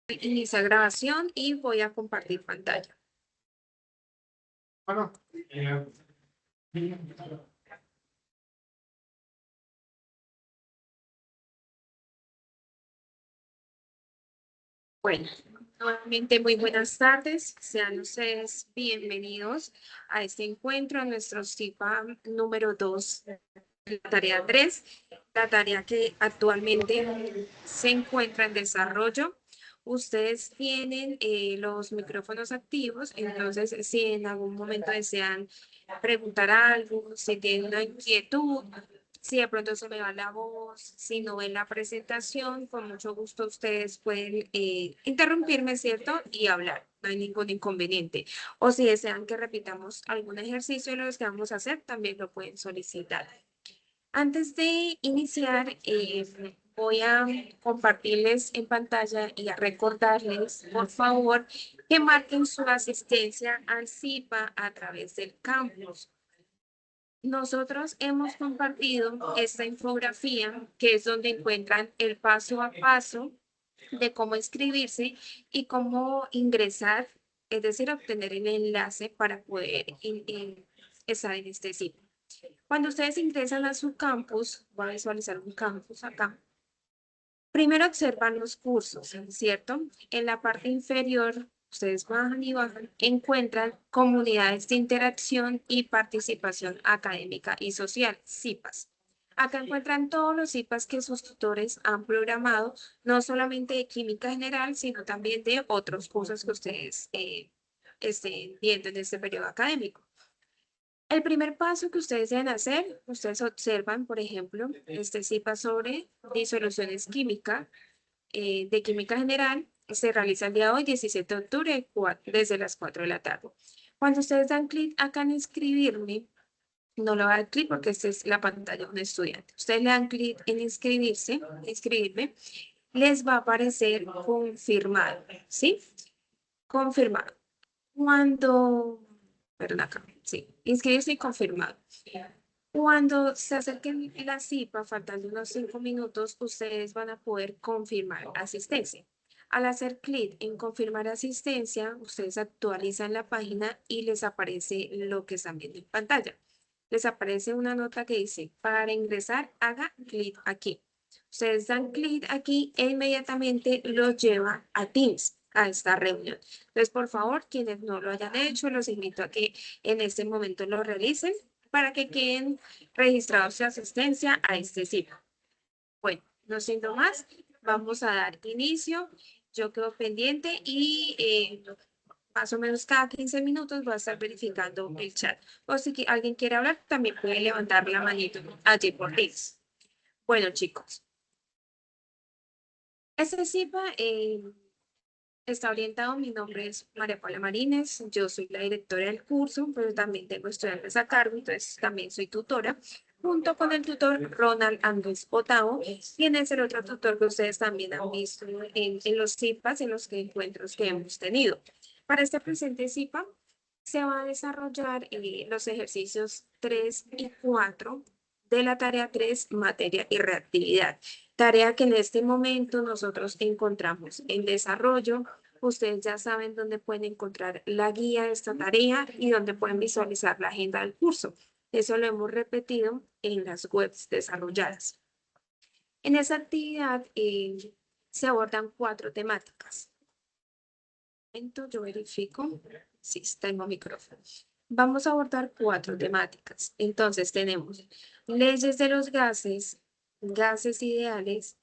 Inicia grabación y voy a compartir pantalla. Bueno, Bueno, nuevamente muy buenas tardes. Sean ustedes bienvenidos a este encuentro, a nuestro CIPA número 2, la tarea 3, la tarea que actualmente se encuentra en desarrollo. Ustedes tienen los micrófonos activos, entonces si en algún momento desean preguntar algo, si tienen una inquietud, si de pronto se me va la voz, si no ven la presentación, con mucho gusto ustedes pueden interrumpirme, ¿cierto? Y hablar, no hay ningún inconveniente. O si desean que repitamos algún ejercicio de los que vamos a hacer, también lo pueden solicitar. Antes de iniciar, voy a compartirles en pantalla y a recordarles, por favor, que marquen su asistencia al CIPA a través del campus. Nosotros hemos compartido esta infografía, que es donde encuentran el paso a paso de cómo inscribirse y cómo ingresar, es decir, obtener el enlace para poder estar en este sitio. Cuando ustedes ingresan a su campus, voy a visualizar un campus acá. Primero observan los cursos, ¿cierto? En la parte inferior, ustedes bajan y bajan, encuentran comunidades de interacción y participación académica y social, CIPAS. Acá encuentran todos los CIPAS que sus tutores han programado, no solamente de química general, sino también de otros cursos que ustedes estén viendo en este periodo académico. El primer paso que ustedes deben hacer, ustedes observan, por ejemplo, este CIPA sobre disoluciones químicas de química general, se realiza el día de hoy, 17 de octubre, desde las 4 de la tarde. Cuando ustedes dan clic acá en inscribirme, no le va a dar clic porque esta es la pantalla de un estudiante. Ustedes le dan clic en inscribirse, inscribirme, les va a aparecer confirmado, ¿sí? Confirmado. Cuando, perdón acá, sí, inscribirse y confirmado. Cuando se acerquen la cita, faltando unos 5 minutos, ustedes van a poder confirmar asistencia. Al hacer clic en confirmar asistencia, ustedes actualizan la página y les aparece lo que están viendo en pantalla. Les aparece una nota que dice, para ingresar, haga clic aquí. Ustedes dan clic aquí e inmediatamente los lleva a Teams, a esta reunión. Entonces, por favor, quienes no lo hayan hecho, los invito a que en este momento lo realicen para que queden registrados su asistencia a este sitio. Bueno, no siendo más, vamos a dar inicio. Yo quedo pendiente y más o menos cada 15 minutos voy a estar verificando el chat. O si alguien quiere hablar, también puede levantar la manito allí por Teams. Bueno, chicos, este CIPA está orientado. Mi nombre es María Paula Marínez. Yo soy la directora del curso, pero también tengo estudiantes a cargo, entonces también soy tutora, junto con el tutor Ronald Andrés Otavo, quien es el otro tutor que ustedes también han visto en los CIPAs, en los encuentros que hemos tenido. Para este presente CIPA se va a desarrollar los ejercicios 3 y 4 de la tarea 3, materia y reactividad. Tarea que en este momento nosotros encontramos en desarrollo. Ustedes ya saben dónde pueden encontrar la guía de esta tarea y dónde pueden visualizar la agenda del curso. Eso lo hemos repetido en las webs desarrolladas. En esa actividad se abordan 4 temáticas. Yo verifico. Sí, tengo micrófono. Vamos a abordar 4 temáticas. Entonces tenemos leyes de los gases, gases ideales,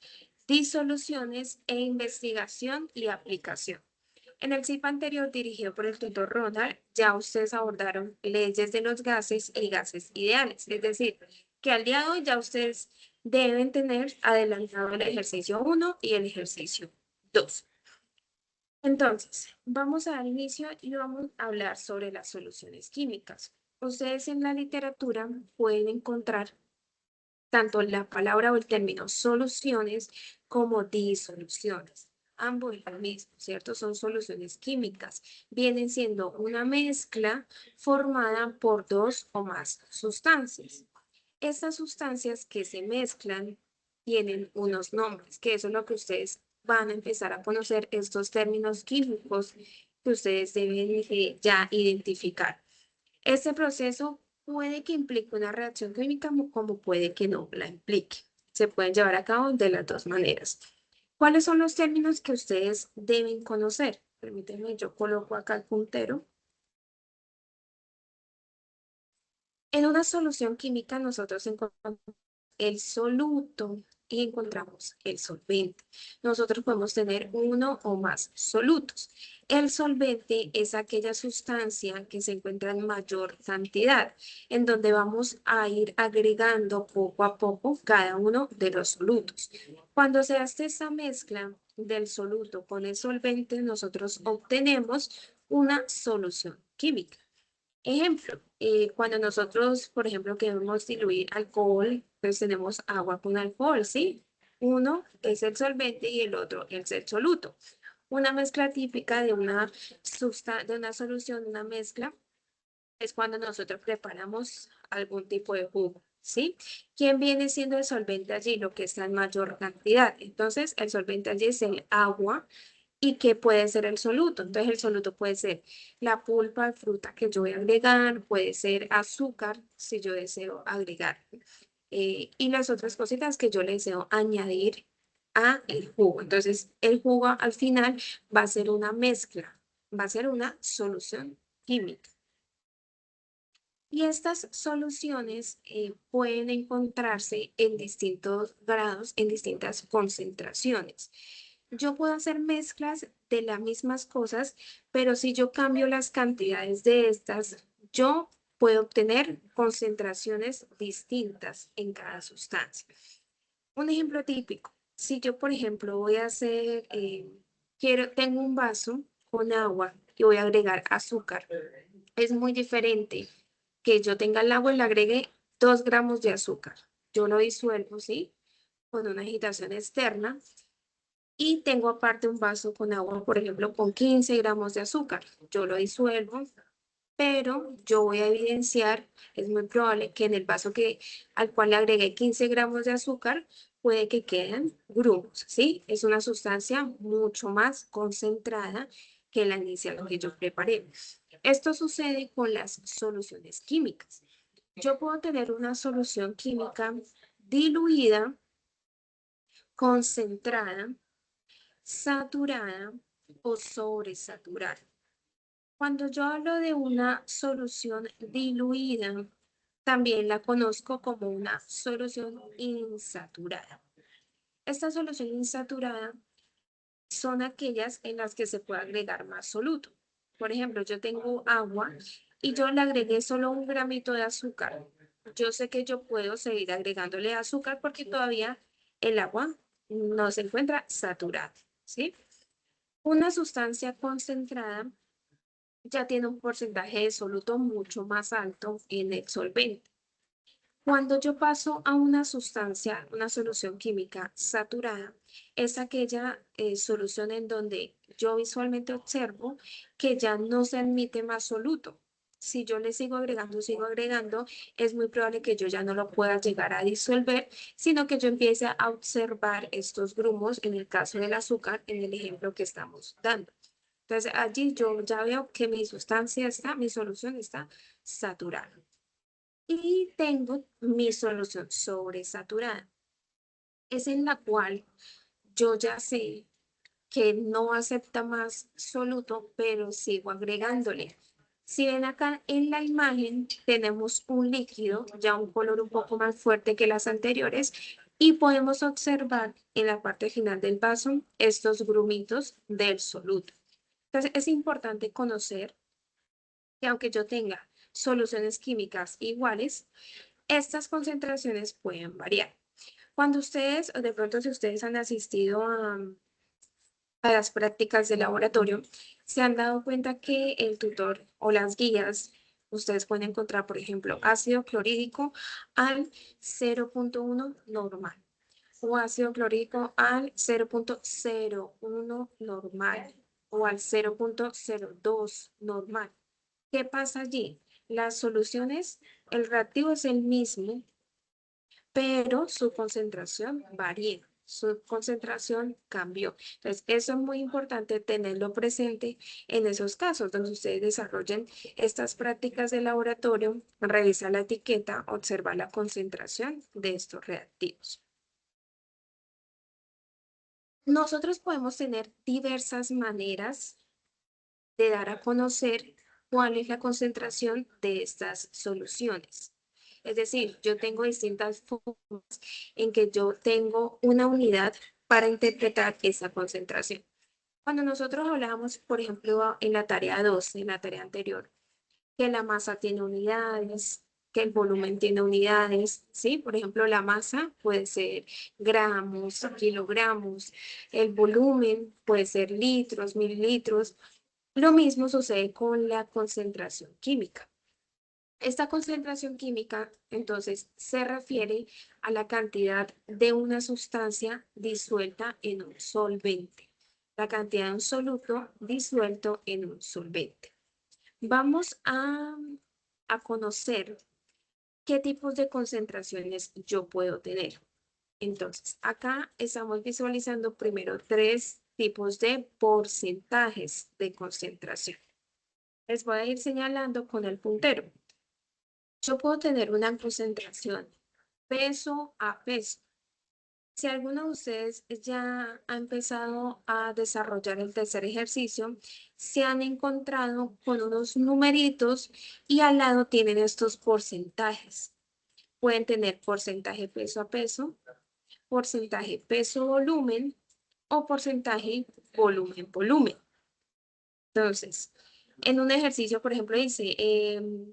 disoluciones e investigación y aplicación. En el CIP anterior, dirigido por el tutor Ronald, ya ustedes abordaron leyes de los gases y gases ideales. Es decir, que al día de hoy ya ustedes deben tener adelantado el ejercicio 1 y el ejercicio 2. Entonces, vamos a dar inicio y vamos a hablar sobre las soluciones químicas. Ustedes en la literatura pueden encontrar tanto la palabra o el término soluciones como disoluciones. Ambos es lo mismo, ¿cierto? Son soluciones químicas. Vienen siendo una mezcla formada por 2 o más sustancias. Estas sustancias que se mezclan tienen unos nombres, que eso es lo que ustedes van a empezar a conocer estos términos químicos que ustedes deben ya identificar. Este proceso puede que implique una reacción química como puede que no la implique. Se pueden llevar a cabo de las dos maneras. ¿Cuáles son los términos que ustedes deben conocer? Permítanme, yo coloco acá el puntero. En una solución química nosotros encontramos el soluto y encontramos el solvente. Nosotros podemos tener uno o más solutos. El solvente es aquella sustancia que se encuentra en mayor cantidad, en donde vamos a ir agregando poco a poco cada uno de los solutos. Cuando se hace esa mezcla del soluto con el solvente, nosotros obtenemos una solución química. Ejemplo, cuando nosotros, por ejemplo, queremos diluir alcohol, pues tenemos agua con alcohol, ¿sí? Uno es el solvente y el otro es el soluto. Una mezcla típica de de una solución, una mezcla, es cuando nosotros preparamos algún tipo de jugo, ¿sí? ¿Quién viene siendo el solvente allí? Lo que está en mayor cantidad. Entonces, el solvente allí es el agua. ¿Y qué puede ser el soluto? Entonces, el soluto puede ser la pulpa de fruta que yo voy a agregar, puede ser azúcar si yo deseo agregar, y las otras cositas que yo le deseo añadir a el jugo. Entonces, el jugo al final va a ser una mezcla, va a ser una solución química. Y estas soluciones pueden encontrarse en distintos grados, en distintas concentraciones. Yo puedo hacer mezclas de las mismas cosas, pero si yo cambio las cantidades de estas, yo puedo obtener concentraciones distintas en cada sustancia. Un ejemplo típico, si yo, por ejemplo, voy a hacer, tengo un vaso con agua y voy a agregar azúcar, es muy diferente que yo tenga el agua y le agregue 2 gramos de azúcar. Yo lo disuelvo, ¿sí? Con una agitación externa y tengo aparte un vaso con agua, por ejemplo, con 15 gramos de azúcar. Yo lo disuelvo, pero yo voy a evidenciar, es muy probable que en el vaso al cual le agregué 15 gramos de azúcar, puede que queden grumos, ¿sí? Es una sustancia mucho más concentrada que la inicial que yo preparé. Esto sucede con las soluciones químicas. Yo puedo tener una solución química diluida, concentrada, saturada o sobresaturada. Cuando yo hablo de una solución diluida, también la conozco como una solución insaturada. Esta solución insaturada son aquellas en las que se puede agregar más soluto. Por ejemplo, yo tengo agua y yo le agregué solo un gramito de azúcar. Yo sé que yo puedo seguir agregándole azúcar porque todavía el agua no se encuentra saturada, ¿sí? Una sustancia concentrada ya tiene un porcentaje de soluto mucho más alto en el solvente. Cuando yo paso a una sustancia, una solución química saturada, es aquella solución en donde yo visualmente observo que ya no se admite más soluto. Si yo le sigo agregando, es muy probable que yo ya no lo pueda llegar a disolver, sino que yo empiece a observar estos grumos, en el caso del azúcar, en el ejemplo que estamos dando. Entonces, allí yo ya veo que mi solución está saturada. Y tengo mi solución sobresaturada. Es en la cual yo ya sé que no acepta más soluto, pero sigo agregándole. Si ven acá en la imagen, tenemos un líquido, ya un color un poco más fuerte que las anteriores, y podemos observar en la parte final del vaso estos grumitos del soluto. Entonces, es importante conocer que aunque yo tenga soluciones químicas iguales, estas concentraciones pueden variar. Cuando ustedes, o de pronto si ustedes han asistido a las prácticas de laboratorio, se han dado cuenta que el tutor o las guías, ustedes pueden encontrar, por ejemplo, ácido clorhídrico al 0,1 normal o ácido clorhídrico al 0,01 normal o al 0,02 normal. ¿Qué pasa allí? Las soluciones, el reactivo es el mismo, pero su concentración varía. su concentración cambió. Entonces, eso es muy importante tenerlo presente en esos casos donde ustedes desarrollen estas prácticas de laboratorio, revisa la etiqueta, observa la concentración de estos reactivos. Nosotros podemos tener diversas maneras de dar a conocer cuál es la concentración de estas soluciones. Es decir, yo tengo distintas formas en que yo tengo una unidad para interpretar esa concentración. Cuando nosotros hablábamos, por ejemplo, en la tarea 2, en la tarea anterior, que la masa tiene unidades, que el volumen tiene unidades, ¿sí? Por ejemplo, la masa puede ser gramos, kilogramos, el volumen puede ser litros, mililitros. Lo mismo sucede con la concentración química. Esta concentración química, entonces, se refiere a la cantidad de una sustancia disuelta en un solvente, la cantidad de un soluto disuelto en un solvente. Vamos a conocer qué tipos de concentraciones yo puedo tener. Entonces, acá estamos visualizando primero tres tipos de porcentajes de concentración. Les voy a ir señalando con el puntero. Yo puedo tener una concentración peso a peso. Si alguno de ustedes ya ha empezado a desarrollar el tercer ejercicio, se han encontrado con unos numeritos y al lado tienen estos porcentajes. Pueden tener porcentaje peso a peso, porcentaje peso-volumen o porcentaje volumen-volumen. Entonces, en un ejercicio, por ejemplo, dice,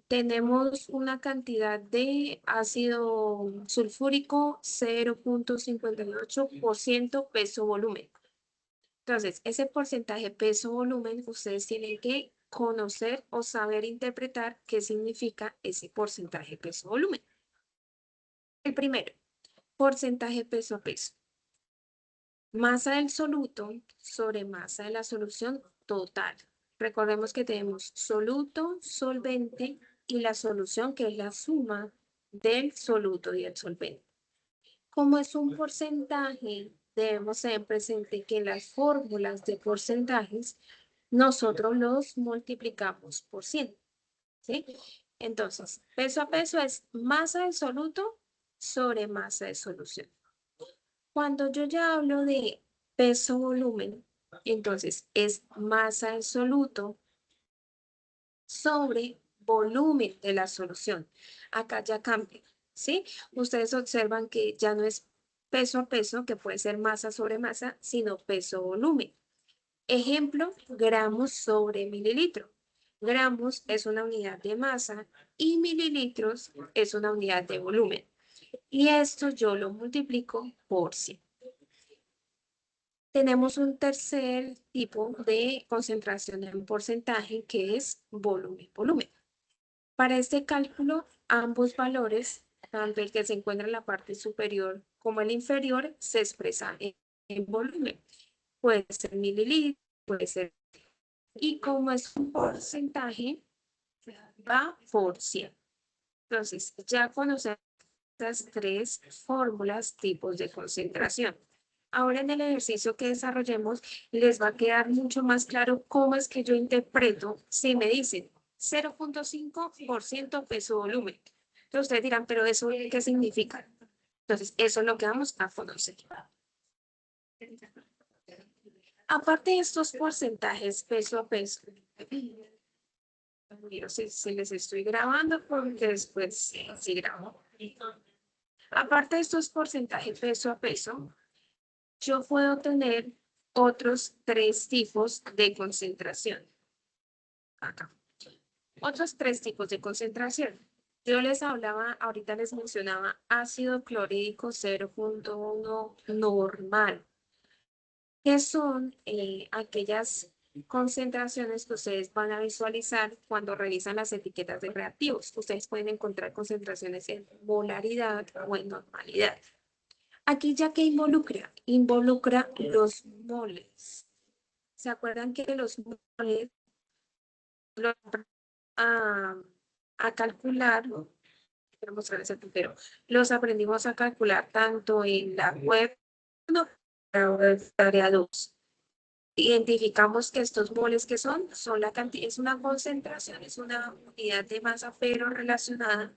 tenemos una cantidad de ácido sulfúrico 0,58% peso-volumen. Entonces, ese porcentaje peso-volumen, ustedes tienen que conocer o saber interpretar qué significa ese porcentaje peso-volumen. El primero, porcentaje peso a peso. Masa del soluto sobre masa de la solución total. Recordemos que tenemos soluto, solvente y la solución que es la suma del soluto y el solvente. Como es un porcentaje, debemos tener presente que las fórmulas de porcentajes nosotros los multiplicamos por 100. ¿Sí? Entonces, peso a peso es masa del soluto sobre masa de solución. Cuando yo ya hablo de peso-volumen, entonces es masa en soluto sobre volumen de la solución. Acá ya cambia, ¿sí? Ustedes observan que ya no es peso a peso, que puede ser masa sobre masa, sino peso-volumen. Ejemplo, gramos sobre mililitro. Gramos es una unidad de masa y mililitros es una unidad de volumen. Y esto yo lo multiplico por 100. Tenemos un tercer tipo de concentración en porcentaje que es volumen-volumen. Para este cálculo, ambos valores, tanto el que se encuentra en la parte superior como el inferior, se expresan en volumen. Puede ser mililitros, puede ser. Y como es un porcentaje, va por 100. Entonces, ya conocemos estas tres fórmulas, tipos de concentración. Ahora en el ejercicio que desarrollemos les va a quedar mucho más claro cómo es que yo interpreto si me dicen 0,5% peso volumen. Entonces ustedes dirán, pero ¿eso qué significa? Entonces eso es lo que vamos a conocer. Aparte de estos porcentajes peso a peso, miro si les estoy grabando porque después sí grabo. Aparte de estos porcentajes peso a peso, yo puedo tener otros tres tipos de concentración. Acá. Otros tres tipos de concentración. Yo les hablaba, ahorita les mencionaba ácido clorhídrico 0,1 normal, que son aquellas concentraciones que ustedes van a visualizar cuando revisan las etiquetas de reactivos. Ustedes pueden encontrar concentraciones en molaridad o en normalidad. Aquí ya que involucra, involucra los moles. ¿Se acuerdan que los moles los a, a calcular, quiero mostrarles el puntero, los aprendimos a calcular tanto en la web Ahora tarea 2. Identificamos que estos moles que son la cantidad, es una concentración, es una unidad de masa, pero relacionada.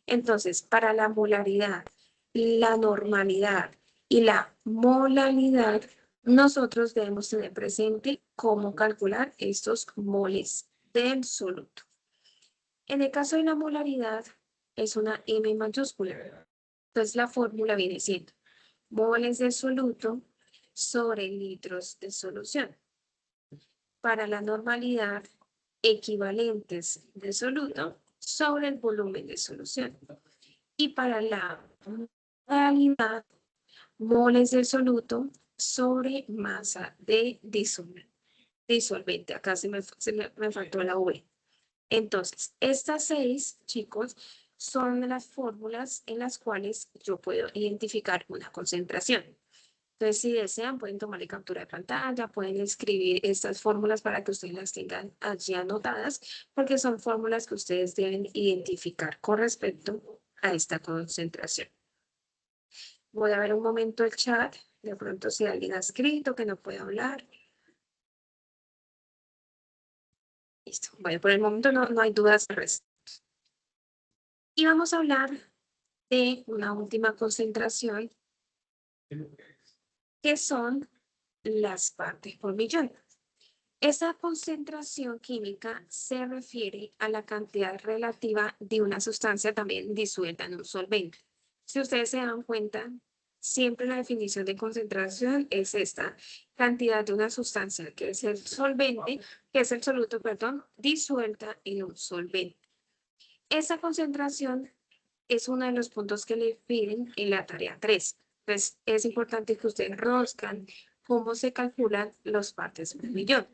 Entonces, para la molaridad, la normalidad y la molalidad, nosotros debemos tener presente cómo calcular estos moles del soluto. En el caso de la molaridad, es una M mayúscula. Entonces, la fórmula viene siendo moles de soluto sobre litros de solución. Para la normalidad, equivalentes de soluto sobre el volumen de solución. Y para la modalidad, moles de soluto sobre masa de disolvente. Acá me faltó la V. Entonces, estas 6, chicos, son las fórmulas en las cuales yo puedo identificar una concentración. Entonces, si desean, pueden tomarle captura de pantalla, pueden escribir estas fórmulas para que ustedes las tengan allí anotadas, porque son fórmulas que ustedes deben identificar con respecto a esta concentración. Voy a ver un momento el chat, de pronto si alguien ha escrito que no puede hablar. Listo, bueno, por el momento no hay dudas al respecto. Y vamos a hablar de una última concentración, que son las partes por millón. Esa concentración química se refiere a la cantidad relativa de una sustancia también disuelta en un solvente. Si ustedes se dan cuenta, siempre la definición de concentración es esta cantidad de una sustancia que es el solvente, que es el soluto, perdón, disuelta en un solvente. Esa concentración es uno de los puntos que le piden en la tarea 3. Entonces, es importante que ustedes conozcan cómo se calculan los partes por millón.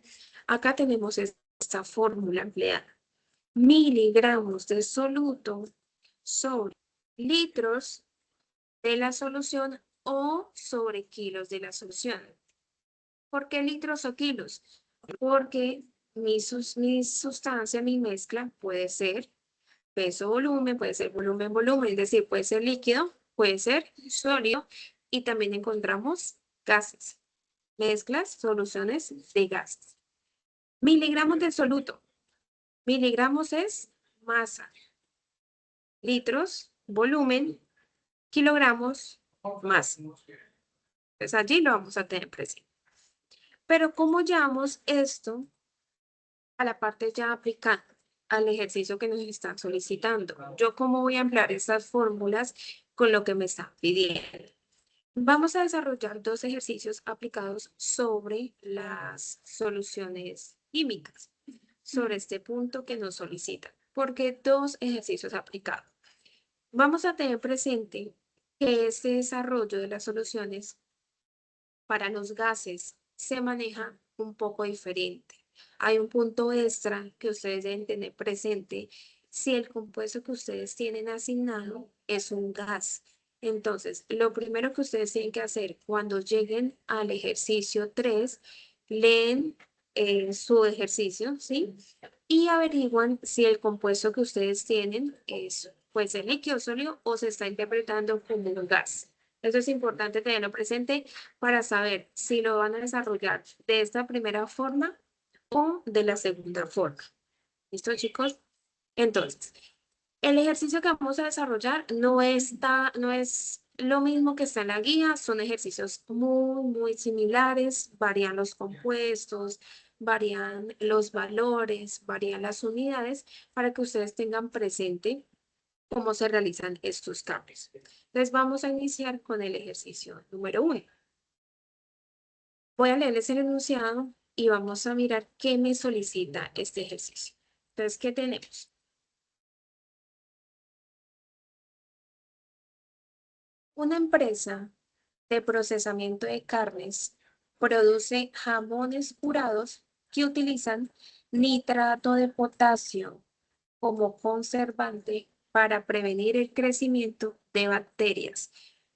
Acá tenemos esta fórmula empleada. Miligramos de soluto sobre litros de la solución o sobre kilos de la solución. ¿Por qué litros o kilos? Porque mi sustancia, mi mezcla puede ser peso-volumen, puede ser volumen-volumen, es decir, puede ser líquido, puede ser sólido y también encontramos gases, mezclas, soluciones de gases. Miligramos de soluto. Miligramos es masa. Litros, volumen, kilogramos, masa. Pues allí lo vamos a tener presente. Pero ¿cómo llevamos esto a la parte ya aplicada al ejercicio que nos están solicitando? ¿Yo cómo voy a emplear estas fórmulas con lo que me están pidiendo? Vamos a desarrollar 2 ejercicios aplicados sobre las soluciones químicas, sobre este punto que nos solicitan. ¿Por qué 2 ejercicios aplicados? Vamos a tener presente que este desarrollo de las soluciones para los gases se maneja un poco diferente. Hay un punto extra que ustedes deben tener presente si el compuesto que ustedes tienen asignado es un gas. Entonces, lo primero que ustedes tienen que hacer cuando lleguen al ejercicio 3, leen su ejercicio, ¿sí? Y averiguan si el compuesto que ustedes tienen es, pues, el líquido sólido o se está interpretando como un gas. Eso es importante tenerlo presente para saber si lo van a desarrollar de esta primera forma o de la segunda forma. ¿Listo, chicos? Entonces, el ejercicio que vamos a desarrollar no es lo mismo que está en la guía, son ejercicios muy similares, varían los compuestos, varían los valores, varían las unidades, para que ustedes tengan presente cómo se realizan estos cambios. Entonces, vamos a iniciar con el ejercicio número 1. Voy a leerles el enunciado y vamos a mirar qué me solicita este ejercicio. Entonces, ¿qué tenemos? Una empresa de procesamiento de carnes produce jamones curados que utilizan nitrato de potasio como conservante para prevenir el crecimiento de bacterias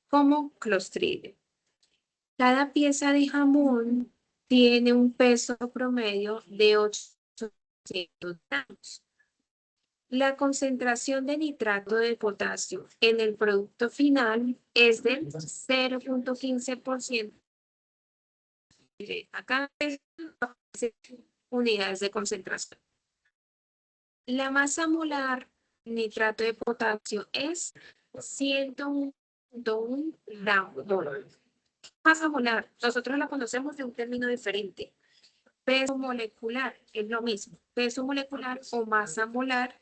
como Clostridium. Cada pieza de jamón tiene un peso promedio de 800 gramos. La concentración de nitrato de potasio en el producto final es del 0,15%. Acá es unidades de concentración. La masa molar nitrato de potasio es 101 gramos. Masa molar, nosotros la conocemos de un término diferente. Peso molecular es lo mismo. Peso molecular o masa molar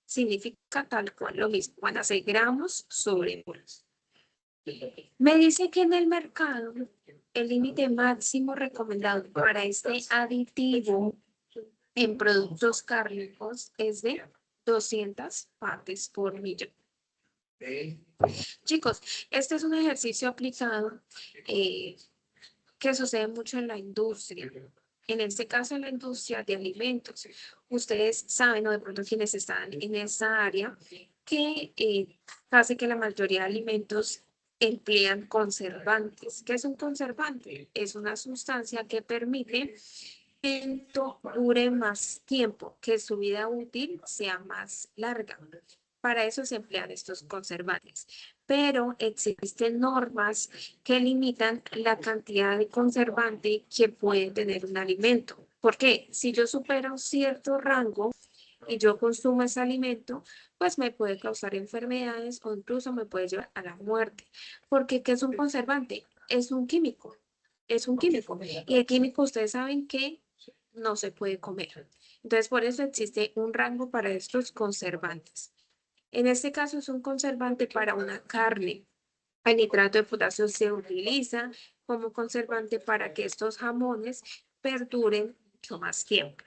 significa tal cual lo mismo. Van a ser gramos sobre moles. Me dice que en el mercado el límite máximo recomendado para este aditivo en productos cárnicos es de 200 partes por millón. Chicos, este es un ejercicio aplicado que sucede mucho en la industria. En este caso, en la industria de alimentos. Ustedes saben, o de pronto quienes están en esa área, que casi que la mayoría de alimentos emplean conservantes. ¿Qué es un conservante? Es una sustancia que permite que el alimento dure más tiempo, que su vida útil sea más larga. Para eso se emplean estos conservantes. Pero existen normas que limitan la cantidad de conservante que puede tener un alimento. ¿Por qué? Si yo supero un cierto rango y yo consumo ese alimento, pues me puede causar enfermedades o incluso me puede llevar a la muerte. Porque ¿qué es un conservante? Es un químico. Es un químico. Y el químico, ustedes saben que no se puede comer. Entonces, por eso existe un rango para estos conservantes. En este caso es un conservante para una carne. El nitrato de potasio se utiliza como conservante para que estos jamones perduren mucho más tiempo.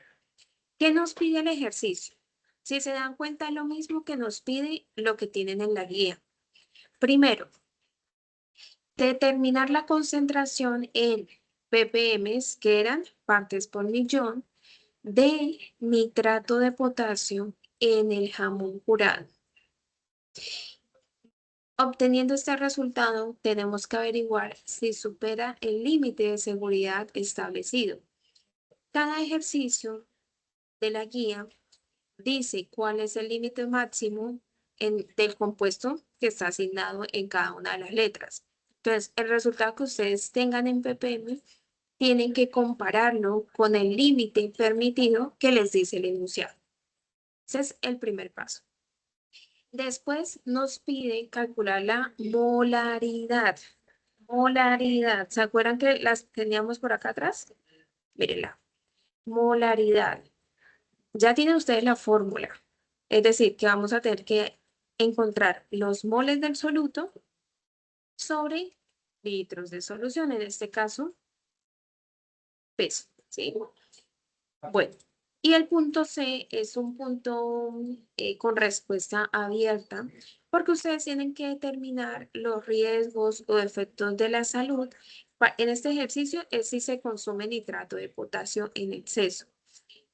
¿Qué nos pide el ejercicio? Si se dan cuenta, lo mismo que nos pide lo que tienen en la guía. Primero, determinar la concentración en ppm, que eran partes por millón, de nitrato de potasio en el jamón curado. Obteniendo este resultado, tenemos que averiguar si supera el límite de seguridad establecido. Cada ejercicio de la guía dice cuál es el límite máximo del compuesto que está asignado en cada una de las letras. Entonces, el resultado que ustedes tengan en ppm tienen que compararlo con el límite permitido que les dice el enunciado. Ese es el primer paso. Después nos pide calcular la molaridad. Molaridad. ¿Se acuerdan que las teníamos por acá atrás? Mírenla. Molaridad. Ya tienen ustedes la fórmula. Es decir, que vamos a tener que encontrar los moles del soluto sobre litros de solución. En este caso, peso. ¿Sí? Bueno. Y el punto C es un punto con respuesta abierta, porque ustedes tienen que determinar los riesgos o efectos de la salud. En este ejercicio es si se consume nitrato de potasio en exceso.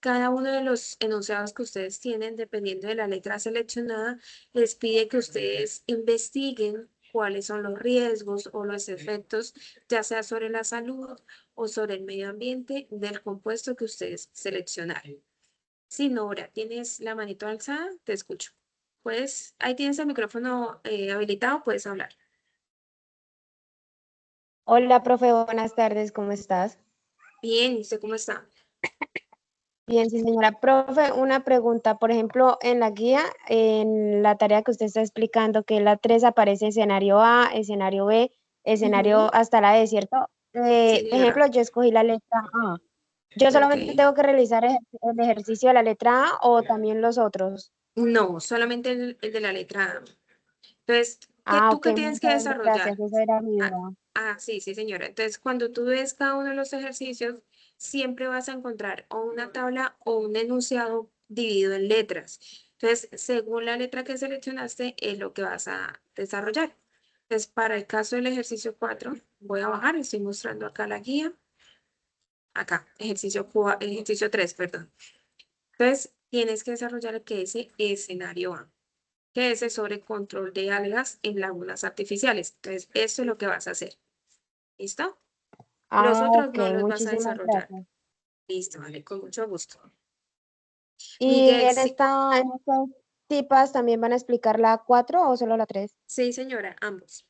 Cada uno de los enunciados que ustedes tienen, dependiendo de la letra seleccionada, les pide que ustedes investiguen cuáles son los riesgos o los efectos, ya sea sobre la salud o sobre el medio ambiente del compuesto que ustedes seleccionaron. Si Nora, tienes la manito alzada, te escucho. Puedes, ahí tienes el micrófono habilitado, puedes hablar. Hola, profe, buenas tardes, ¿cómo estás? Bien, ¿y usted cómo está? Bien, sí, señora. Profe, una pregunta. Por ejemplo, en la guía, en la tarea que usted está explicando, que la 3 aparece escenario A, escenario B, Ujú. escenario hasta la D, ¿cierto? Sí, señora. Ejemplo, yo escogí la letra A. ¿Yo Ok. solamente tengo que realizar el ejercicio de la letra A o también los otros? No, solamente el de la letra A. Entonces, Ah, ¿tú ok, qué tienes que muchas gracias. desarrollar? Esa era mi Ah, duda. sí, sí, señora. Entonces, cuando tú ves cada uno de los ejercicios, siempre vas a encontrar o una tabla o un enunciado dividido en letras. Entonces, según la letra que seleccionaste, es lo que vas a desarrollar. Entonces, para el caso del ejercicio 4, voy a bajar, estoy mostrando acá la guía. Acá, ejercicio 3, perdón. Entonces, tienes que desarrollar el que es escenario A, que es el sobre control de algas en lagunas artificiales. Entonces, esto es lo que vas a hacer. ¿Listo? Los Ah, otros ok, no los vas a muchísimas desarrollar. gracias. Listo, vale, con mucho gusto. Y Miguel, en sí, esta, en esta tipas también van a explicar la 4 o solo la 3? Sí, señora, ambos.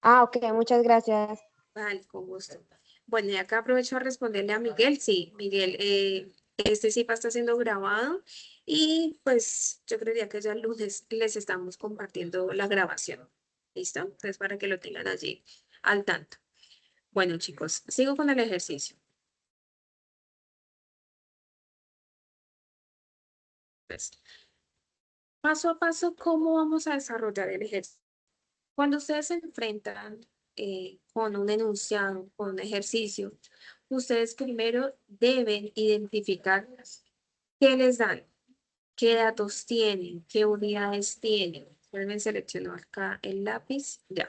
Ah, ok, muchas gracias. Vale, con gusto. Bueno, y acá aprovecho a responderle a Miguel. Sí, Miguel, este CIPA está siendo grabado y pues yo creería que ya el lunes les estamos compartiendo la grabación. ¿Listo? Entonces, para que lo tengan allí al tanto. Bueno, chicos, sigo con el ejercicio. Pues, paso a paso, ¿cómo vamos a desarrollar el ejercicio? Cuando ustedes se enfrentan con un enunciado, con un ejercicio, ustedes primero deben identificar qué les dan, qué datos tienen, qué unidades tienen. Pueden seleccionar acá el lápiz, ya.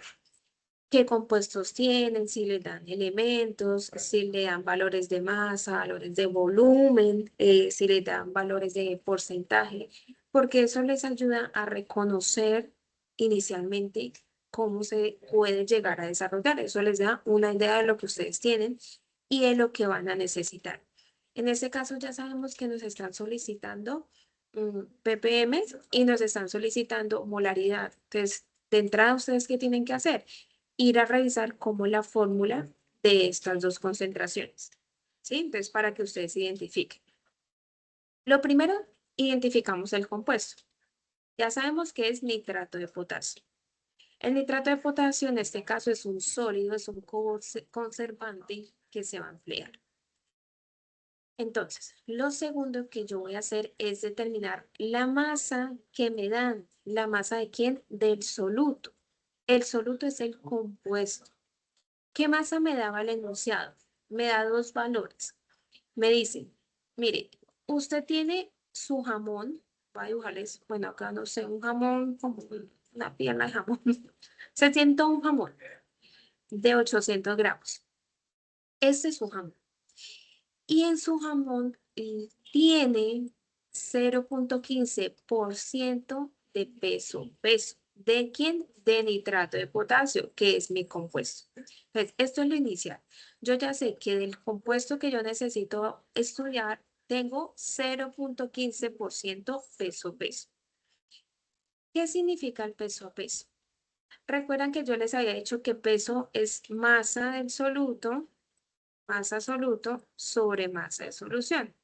¿Qué compuestos tienen? Si le dan elementos, si le dan valores de masa, valores de volumen, si le dan valores de porcentaje, porque eso les ayuda a reconocer inicialmente cómo se puede llegar a desarrollar. Eso les da una idea de lo que ustedes tienen y de lo que van a necesitar. En este caso ya sabemos que nos están solicitando ppm y nos están solicitando molaridad. Entonces, de entrada, ¿ustedes qué tienen que hacer? Ir a revisar cómo la fórmula de estas dos concentraciones. ¿Sí? Entonces, para que ustedes identifiquen. Lo primero, identificamos el compuesto. Ya sabemos que es nitrato de potasio. El nitrato de potasio en este caso es un sólido, es un conservante que se va a emplear. Entonces, lo segundo que yo voy a hacer es determinar la masa que me dan. ¿La masa de quién? Del soluto. El soluto es el compuesto. ¿Qué masa me daba el enunciado? Me da dos valores. Me dice, mire, usted tiene su jamón, voy a dibujarles, bueno, acá no sé, un jamón como una pierna de jamón. Se tiene un jamón de 800 gramos. Este es su jamón. Y en su jamón tiene 0,15% de peso. ¿De quién? De nitrato de potasio, que es mi compuesto. Entonces, esto es lo inicial. Yo ya sé que del compuesto que yo necesito estudiar, tengo 0,15% peso. ¿Qué significa el peso a peso? Recuerdan que yo les había dicho que peso es masa del soluto, masa soluto sobre masa de solución.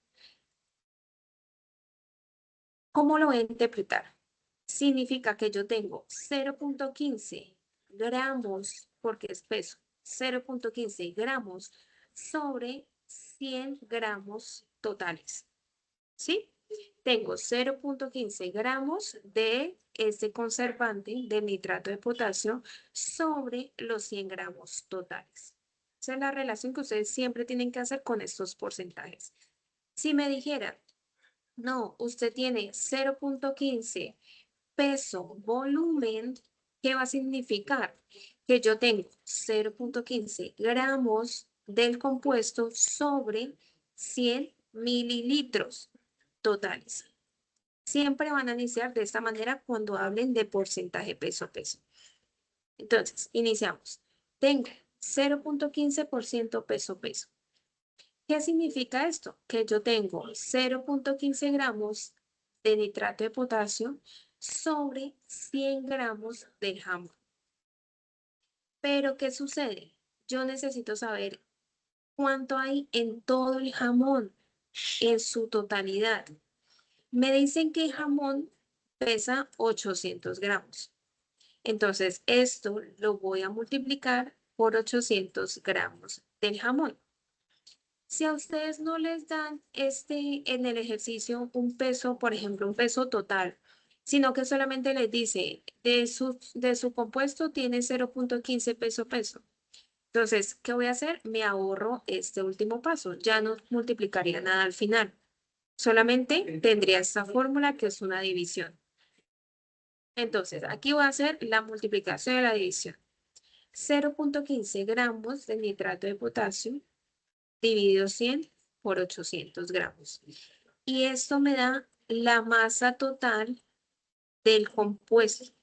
¿Cómo lo voy a interpretar? Significa que yo tengo 0,15 gramos, porque es peso, 0,15 gramos sobre 100 gramos totales. ¿Sí? Tengo 0,15 gramos de este conservante de nitrato de potasio sobre los 100 gramos totales. Esa es la relación que ustedes siempre tienen que hacer con estos porcentajes. Si me dijera, no, usted tiene 0,15 peso volumen, ¿qué va a significar? Que yo tengo 0,15 gramos del compuesto sobre 100 mililitros totales. Siempre van a iniciar de esta manera cuando hablen de porcentaje peso. Entonces, iniciamos. Tengo 0,15% peso. ¿Qué significa esto? Que yo tengo 0,15 gramos de nitrato de potasio sobre 100 gramos de jamón. Pero, ¿qué sucede? Yo necesito saber cuánto hay en todo el jamón, en su totalidad. Me dicen que el jamón pesa 800 gramos. Entonces, esto lo voy a multiplicar por 800 gramos del jamón. Si a ustedes no les dan en el ejercicio un peso, por ejemplo, un peso total, sino que solamente les dice de su compuesto tiene 0,15 peso. Entonces, ¿qué voy a hacer? Me ahorro este último paso. Ya no multiplicaría nada al final. Solamente tendría esta fórmula que es una división. Entonces, aquí voy a hacer la multiplicación de la división. 0,15 gramos de nitrato de potasio dividido 100 por 800 gramos. Y esto me da la masa total del compuesto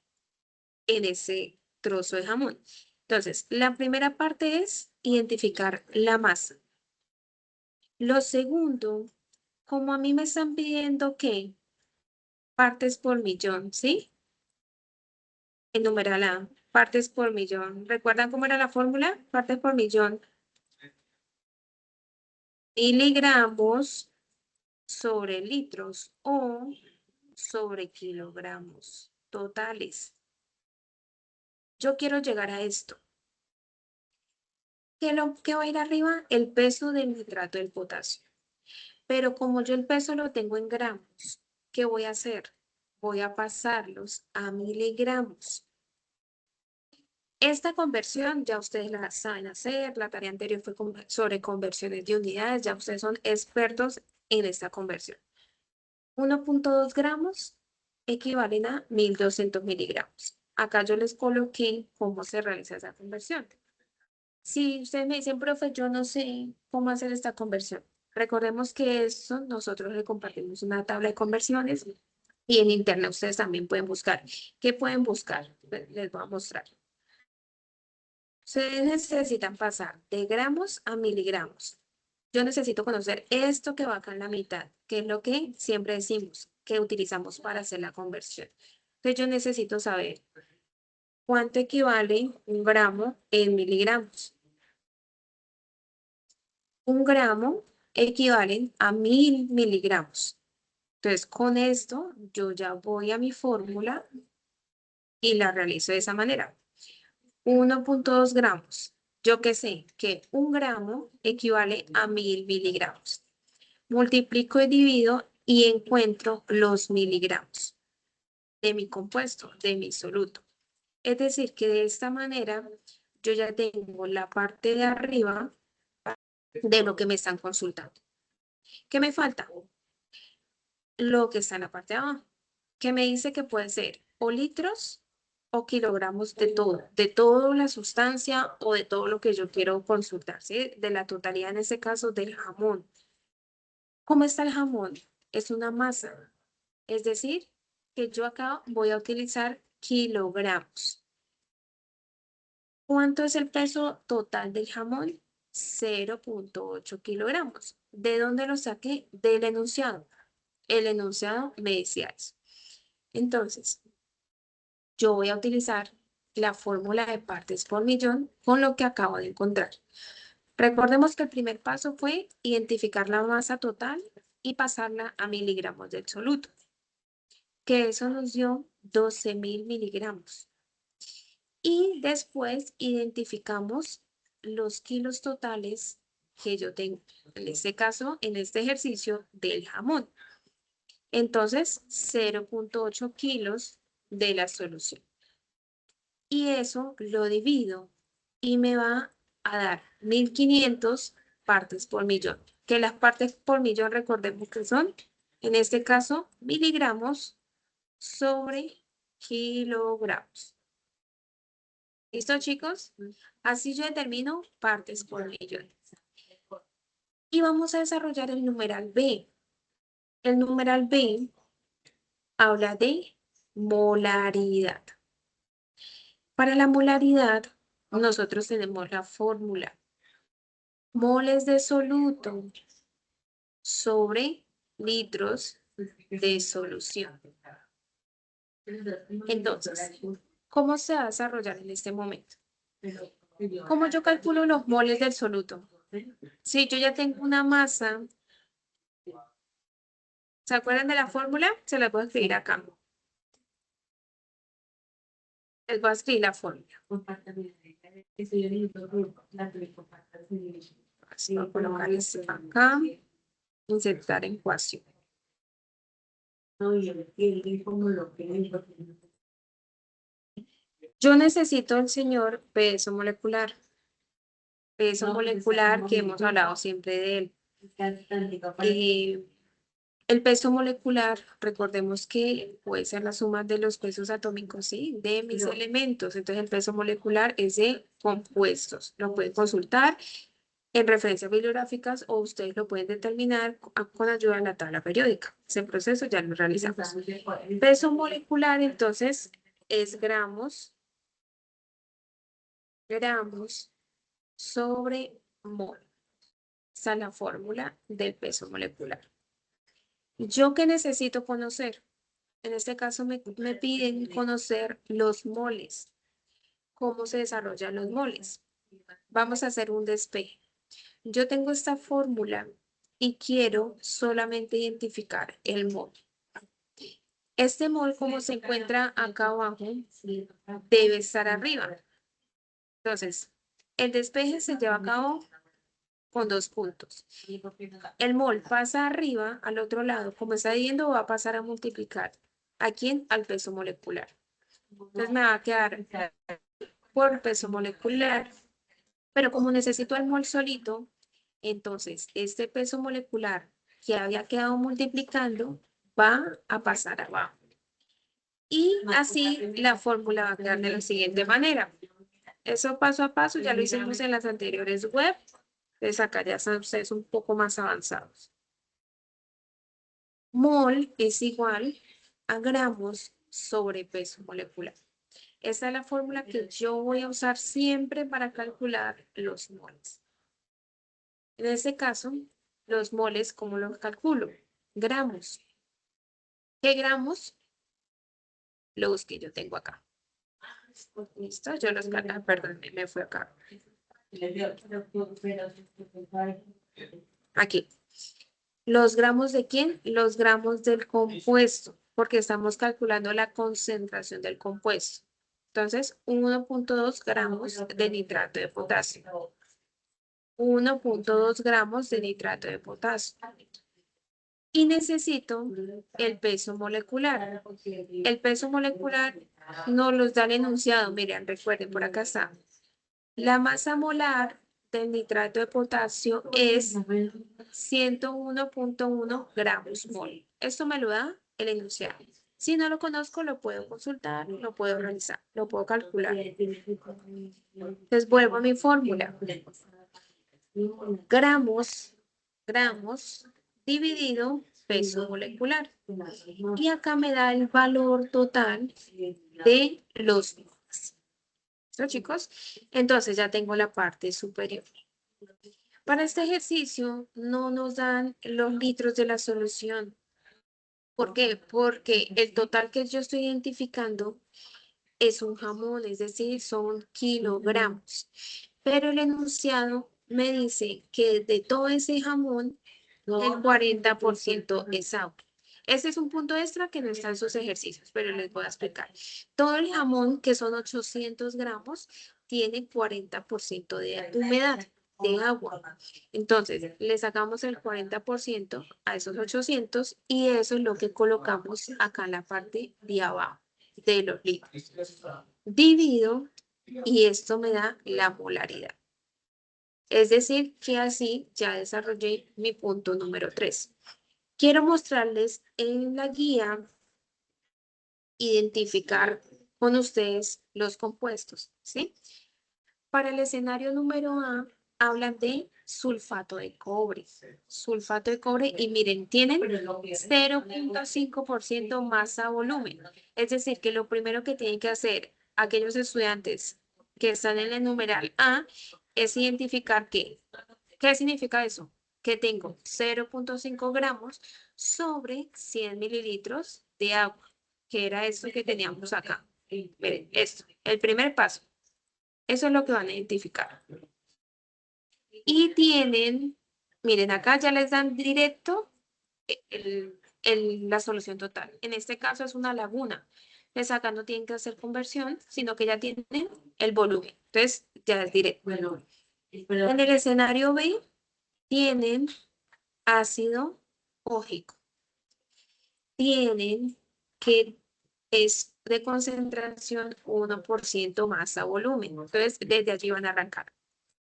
en ese trozo de jamón. Entonces, la primera parte es identificar la masa. Lo segundo, como a mí me están pidiendo que partes por millón, ¿sí? El numeral A, partes por millón. ¿Recuerdan cómo era la fórmula? Partes por millón. Miligramos sobre litros o sobre kilogramos totales. Yo quiero llegar a esto. ¿Qué va a ir arriba? El peso del nitrato del potasio. Pero como yo el peso lo tengo en gramos, ¿qué voy a hacer? Voy a pasarlos a miligramos. Esta conversión ya ustedes la saben hacer. La tarea anterior fue sobre conversiones de unidades. Ya ustedes son expertos en esta conversión. 1.2 gramos equivalen a 1200 miligramos. Acá yo les coloqué cómo se realiza esa conversión. Si ustedes me dicen, profe, yo no sé cómo hacer esta conversión. Recordemos que eso nosotros le compartimos una tabla de conversiones y en internet ustedes también pueden buscar. ¿Qué pueden buscar? Les voy a mostrar. Ustedes necesitan pasar de gramos a miligramos. Yo necesito conocer esto que va acá en la mitad, que es lo que siempre decimos que utilizamos para hacer la conversión. Entonces yo necesito saber cuánto equivale un gramo en miligramos. Un gramo equivale a 1000 miligramos. Entonces con esto yo ya voy a mi fórmula y la realizo de esa manera. 1.2 gramos. Yo que sé que un gramo equivale a 1000 miligramos. Multiplico y divido y encuentro los miligramos de mi compuesto, de mi soluto. Es decir, que de esta manera yo ya tengo la parte de arriba de lo que me están consultando. ¿Qué me falta? Lo que está en la parte de abajo, que me dice que puede ser o litros o kilogramos de toda la sustancia o de todo lo que yo quiero consultar, ¿sí? De la totalidad, en este caso, del jamón. ¿Cómo está el jamón? Es una masa. Es decir, que yo acá voy a utilizar kilogramos. ¿Cuánto es el peso total del jamón? 0.8 kilogramos. ¿De dónde lo saqué? Del enunciado. El enunciado me decía eso. Entonces, yo voy a utilizar la fórmula de partes por millón con lo que acabo de encontrar. Recordemos que el primer paso fue identificar la masa total y pasarla a miligramos del soluto, que eso nos dio 12.000 miligramos. Y después identificamos los kilos totales que yo tengo, en este caso, en este ejercicio del jamón. Entonces, 0.8 kilos de la solución. Y eso lo divido y me va a dar 1500 partes por millón. Que las partes por millón, recordemos que son, en este caso, miligramos sobre kilogramos. ¿Listo, chicos? Así yo determino partes por millón. Y vamos a desarrollar el numeral B. El numeral B habla de molaridad. Para la molaridad, nosotros tenemos la fórmula. Moles de soluto sobre litros de solución. Entonces, ¿cómo se va a desarrollar en este momento? ¿Cómo yo calculo los moles del soluto? Si yo ya tengo una masa, ¿se acuerdan de la fórmula? Se la puedo escribir acá. Les voy a escribir la fórmula. Así voy a colocar esto acá. Insertar en ecuación. Yo necesito el señor peso molecular. Peso molecular que hemos hablado siempre de él. El peso molecular, recordemos que puede ser la suma de los pesos atómicos, ¿sí? De mis elementos. Entonces, el peso molecular es de compuestos. Lo pueden consultar en referencias bibliográficas o ustedes lo pueden determinar con ayuda de la tabla periódica. Ese proceso ya lo realizamos. Peso molecular, entonces, es gramos sobre mol. Esa es la fórmula del peso molecular. ¿Yo qué necesito conocer? En este caso me piden conocer los moles, cómo se desarrollan los moles. Vamos a hacer un despeje. Yo tengo esta fórmula y quiero solamente identificar el mol. Este mol, como se encuentra acá abajo, debe estar arriba. Entonces, el despeje se lleva a cabo con 2 puntos. El mol pasa arriba, al otro lado, como está yendo, va a pasar a multiplicar. ¿A quién? Al peso molecular. Entonces me va a quedar por peso molecular, pero como necesito el mol solito, entonces este peso molecular que había quedado multiplicando va a pasar abajo. Y así la fórmula va a quedar de la siguiente manera. Eso paso a paso ya lo hicimos en las anteriores web. Entonces acá ya están ustedes un poco más avanzados. Mol es igual a gramos sobre peso molecular. Esta es la fórmula que yo voy a usar siempre para calcular los moles. En este caso, los moles, ¿cómo los calculo? Gramos. ¿Qué gramos? Los que yo tengo acá. ¿Listo? Yo los cargo. Perdón, me fue acá. Aquí. ¿Los gramos de quién? Los gramos del compuesto, porque estamos calculando la concentración del compuesto. Entonces, 1.2 gramos de nitrato de potasio. 1.2 gramos de nitrato de potasio. Y necesito el peso molecular. El peso molecular nos los da el enunciado. Miren, recuerden, por acá está. La masa molar del nitrato de potasio es 101.1 gramos mol. Esto me lo da el enunciado. Si no lo conozco, lo puedo consultar, lo puedo realizar, lo puedo calcular. Entonces vuelvo a mi fórmula. Gramos dividido peso molecular. Y acá me da el valor total de los moles. ¿Listo, chicos? Entonces ya tengo la parte superior. Para este ejercicio no nos dan los litros de la solución. ¿Por qué? Porque el total que yo estoy identificando es un jamón, es decir, son kilogramos. Pero el enunciado me dice que de todo ese jamón, el 40% es agua. Este es un punto extra que no está en sus ejercicios, pero les voy a explicar. Todo el jamón, que son 800 gramos, tiene 40% de humedad, de agua. Entonces, le sacamos el 40% a esos 800 y eso es lo que colocamos acá en la parte de abajo de los litros. Divido y esto me da la molaridad. Es decir, que así ya desarrollé mi punto número 3. Quiero mostrarles en la guía identificar con ustedes los compuestos, ¿sí? Para el escenario número A, hablan de sulfato de cobre. Sulfato de cobre y miren, tienen 0.5% masa volumen. Es decir, que lo primero que tienen que hacer aquellos estudiantes que están en el numeral A es identificar ¿qué significa eso? Que tengo 0.5 gramos sobre 100 mililitros de agua, que era esto que teníamos acá. Miren, esto, el primer paso. Eso es lo que van a identificar. Y tienen, miren, acá ya les dan directo la solución total. En este caso es una laguna. Entonces acá no tienen que hacer conversión, sino que ya tienen el volumen. Entonces ya es directo. En el escenario B tienen ácido ógico. Tienen que es de concentración 1% masa volumen. Entonces desde allí van a arrancar.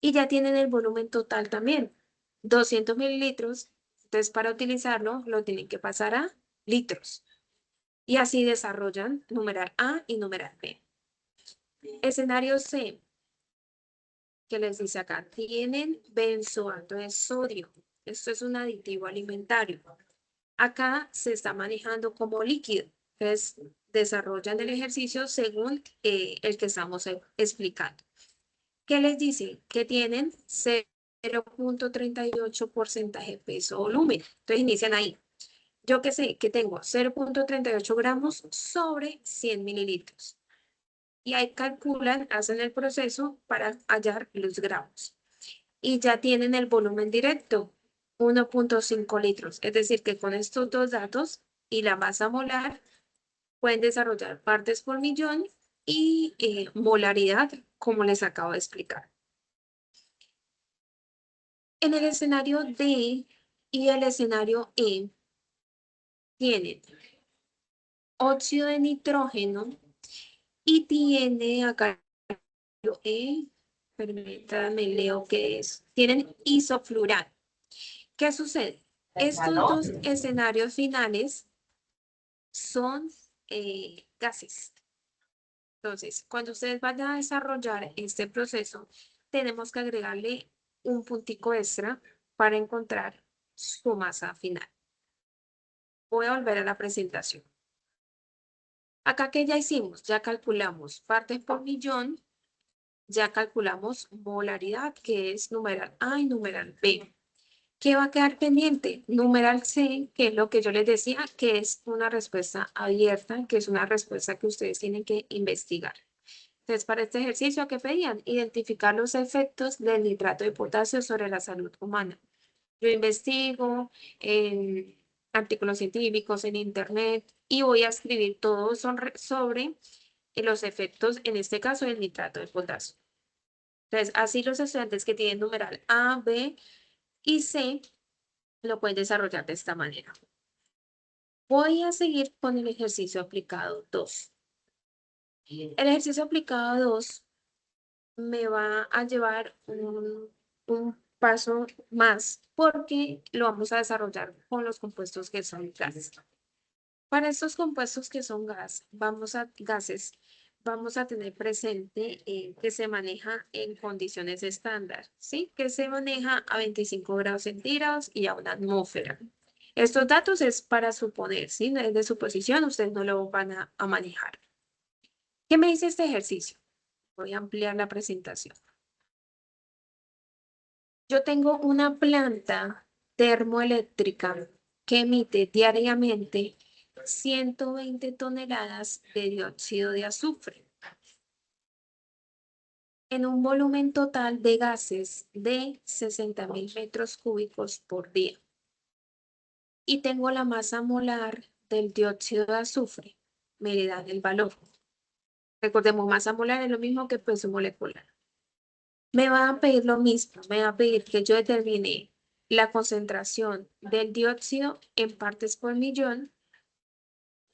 Y ya tienen el volumen total también, 200 mililitros. Entonces, para utilizarlo, lo tienen que pasar a litros. Y así desarrollan numeral A y numeral B. Escenario C, que les dice acá, tienen benzoato de sodio. Esto es un aditivo alimentario. Acá se está manejando como líquido. Entonces, desarrollan el ejercicio según el que estamos explicando. ¿Qué les dice? Que tienen 0.38% peso volumen. Entonces inician ahí. yo que sé que tengo 0,38 gramos sobre 100 mililitros. Y ahí calculan, hacen el proceso para hallar los gramos. Y ya tienen el volumen directo, 1,5 litros. Es decir, que con estos dos datos y la masa molar pueden desarrollar partes por millón y molaridad, como les acabo de explicar. En el escenario D y el escenario E tienen óxido de nitrógeno y tiene acá permítanme leo qué es. Tienen isoflurano. ¿Qué sucede? Estos dos escenarios finales son gases. Entonces, cuando ustedes vayan a desarrollar este proceso, tenemos que agregarle un puntico extra para encontrar su masa final. Voy a volver a la presentación. Acá que ya hicimos, ya calculamos partes por millón, ya calculamos molaridad, que es numeral A y numeral B. ¿Qué va a quedar pendiente? Numeral C, que es lo que yo les decía, que es una respuesta abierta, que es una respuesta que ustedes tienen que investigar. Entonces, para este ejercicio, ¿qué pedían? Identificar los efectos del nitrato de potasio sobre la salud humana. Yo investigo en artículos científicos, en internet, y voy a escribir todo sobre los efectos, en este caso, del nitrato de potasio. Entonces, así los estudiantes que tienen numeral A, B y C lo pueden desarrollar de esta manera. Voy a seguir con el ejercicio aplicado 2. El ejercicio aplicado 2 me va a llevar un paso más porque lo vamos a desarrollar con los compuestos que son gases. Para estos compuestos que son gases, vamos a tener presente que se maneja en condiciones estándar, ¿sí? Que se maneja a 25 grados centígrados y a una atmósfera. Estos datos es para suponer, ¿sí? No es de suposición, ustedes no lo van a manejar. ¿Qué me dice este ejercicio? Voy a ampliar la presentación. Yo tengo una planta termoeléctrica que emite diariamente 120 toneladas de dióxido de azufre en un volumen total de gases de 60.000 metros cúbicos por día. Y tengo la masa molar del dióxido de azufre. Me dan el valor. Recordemos, masa molar es lo mismo que peso molecular. Me va a pedir lo mismo, me va a pedir que yo determine la concentración del dióxido en partes por millón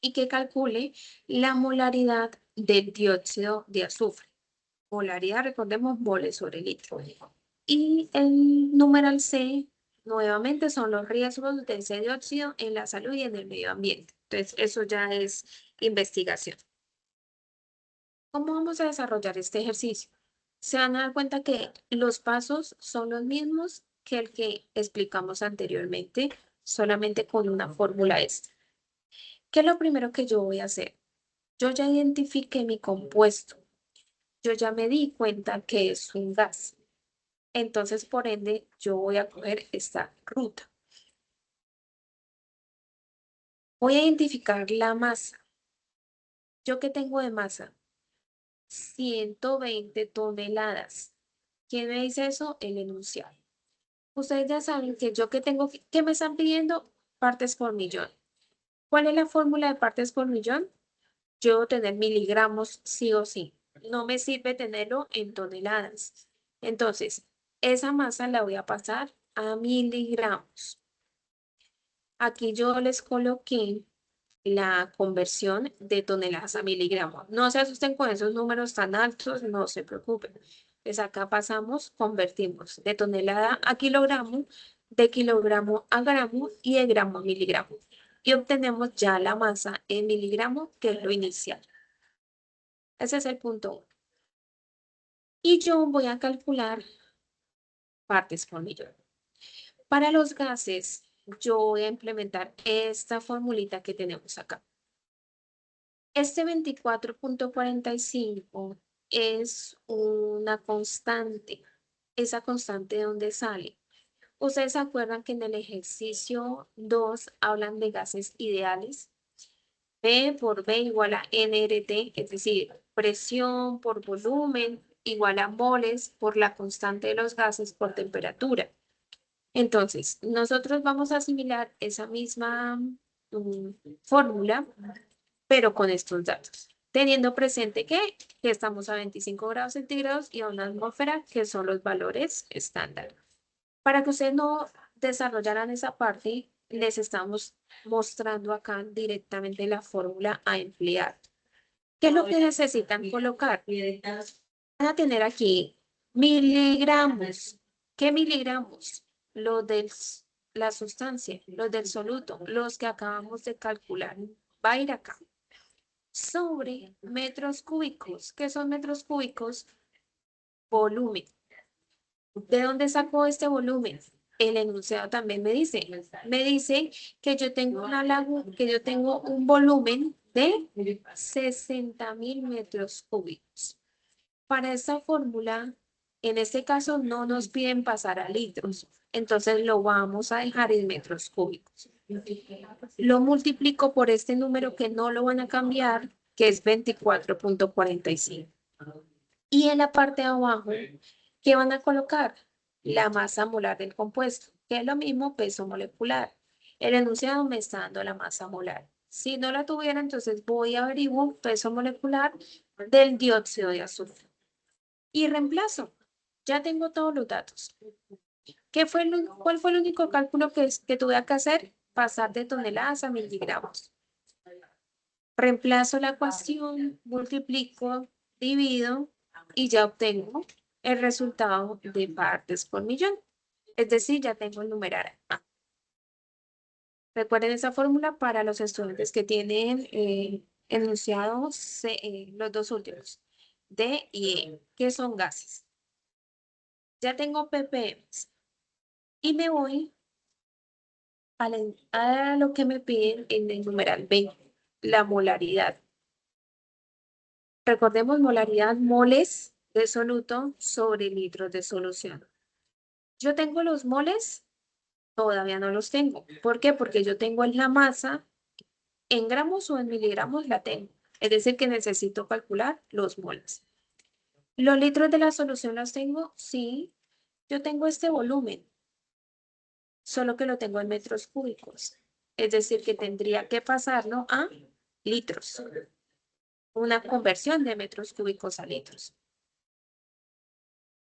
y que calcule la molaridad del dióxido de azufre. Molaridad, recordemos, moles sobre litro. Y el numeral C, nuevamente, son los riesgos de ese dióxido en la salud y en el medio ambiente. Entonces, eso ya es investigación. ¿Cómo vamos a desarrollar este ejercicio? Se van a dar cuenta que los pasos son los mismos que el que explicamos anteriormente, solamente con una fórmula extra. ¿Qué es lo primero que yo voy a hacer? Yo ya identifiqué mi compuesto. Yo ya me di cuenta que es un gas. Entonces, por ende, yo voy a coger esta ruta. Voy a identificar la masa. ¿Yo qué tengo de masa? 120 toneladas. ¿Quién me dice eso? El enunciado. Ustedes ya saben que yo que tengo, ¿qué me están pidiendo? Partes por millón. ¿Cuál es la fórmula de partes por millón? Yo debo tener miligramos sí o sí. No me sirve tenerlo en toneladas. Entonces, esa masa la voy a pasar a miligramos. Aquí yo les coloqué la conversión de toneladas a miligramos. No se asusten con esos números tan altos, no se preocupen. Pues acá pasamos, convertimos de tonelada a kilogramo, de kilogramo a gramo y de gramo a miligramo. Y obtenemos ya la masa en miligramo, que es lo inicial. Ese es el punto 1. Y yo voy a calcular partes por millón. Para los gases, yo voy a implementar esta formulita que tenemos acá. Este 24,45 es una constante. ¿Esa constante de dónde sale? Ustedes se acuerdan que en el ejercicio 2 hablan de gases ideales. P por B igual a nRT, es decir, presión por volumen igual a moles por la constante de los gases por temperatura. Entonces, nosotros vamos a asimilar esa misma fórmula, pero con estos datos, teniendo presente que estamos a 25 grados centígrados y a una atmósfera que son los valores estándar. Para que ustedes no desarrollaran esa parte, les estamos mostrando acá directamente la fórmula a emplear. ¿Qué es lo que necesitan colocar? Van a tener aquí miligramos. ¿Qué miligramos? Los de la sustancia, los del soluto, los que acabamos de calcular. Va a ir acá. Sobre metros cúbicos. ¿Qué son metros cúbicos? Volumen. ¿De dónde sacó este volumen? El enunciado también me dice que yo tengo que yo tengo un volumen de 60.000 metros cúbicos. Para esta fórmula, en este caso no nos piden pasar a litros, entonces lo vamos a dejar en metros cúbicos. Lo multiplico por este número que no lo van a cambiar, que es 24.45. Y en la parte de abajo, ¿qué van a colocar? La masa molar del compuesto, que es lo mismo peso molecular. El enunciado me está dando la masa molar. Si no la tuviera, entonces voy a averiguar peso molecular del dióxido de azufre. Y reemplazo. Ya tengo todos los datos. ¿Cuál fue el único cálculo que tuve que hacer? Pasar de toneladas a miligramos. Reemplazo la ecuación, multiplico, divido y ya obtengo el resultado de partes por millón. Es decir, ya tengo el numeral A. Recuerden esa fórmula para los estudiantes que tienen enunciados los dos últimos, D y E, que son gases. Ya tengo ppm y me voy a lo que me piden en el numeral B, la molaridad. Recordemos molaridad, moles de soluto sobre litros de solución. Yo tengo los moles, todavía no los tengo. ¿Por qué? Porque yo tengo la masa en gramos o en miligramos la tengo. Es decir, que necesito calcular los moles. ¿Los litros de la solución los tengo? Sí. Yo tengo este volumen, solo que lo tengo en metros cúbicos. Es decir, que tendría que pasarlo a litros. Una conversión de metros cúbicos a litros.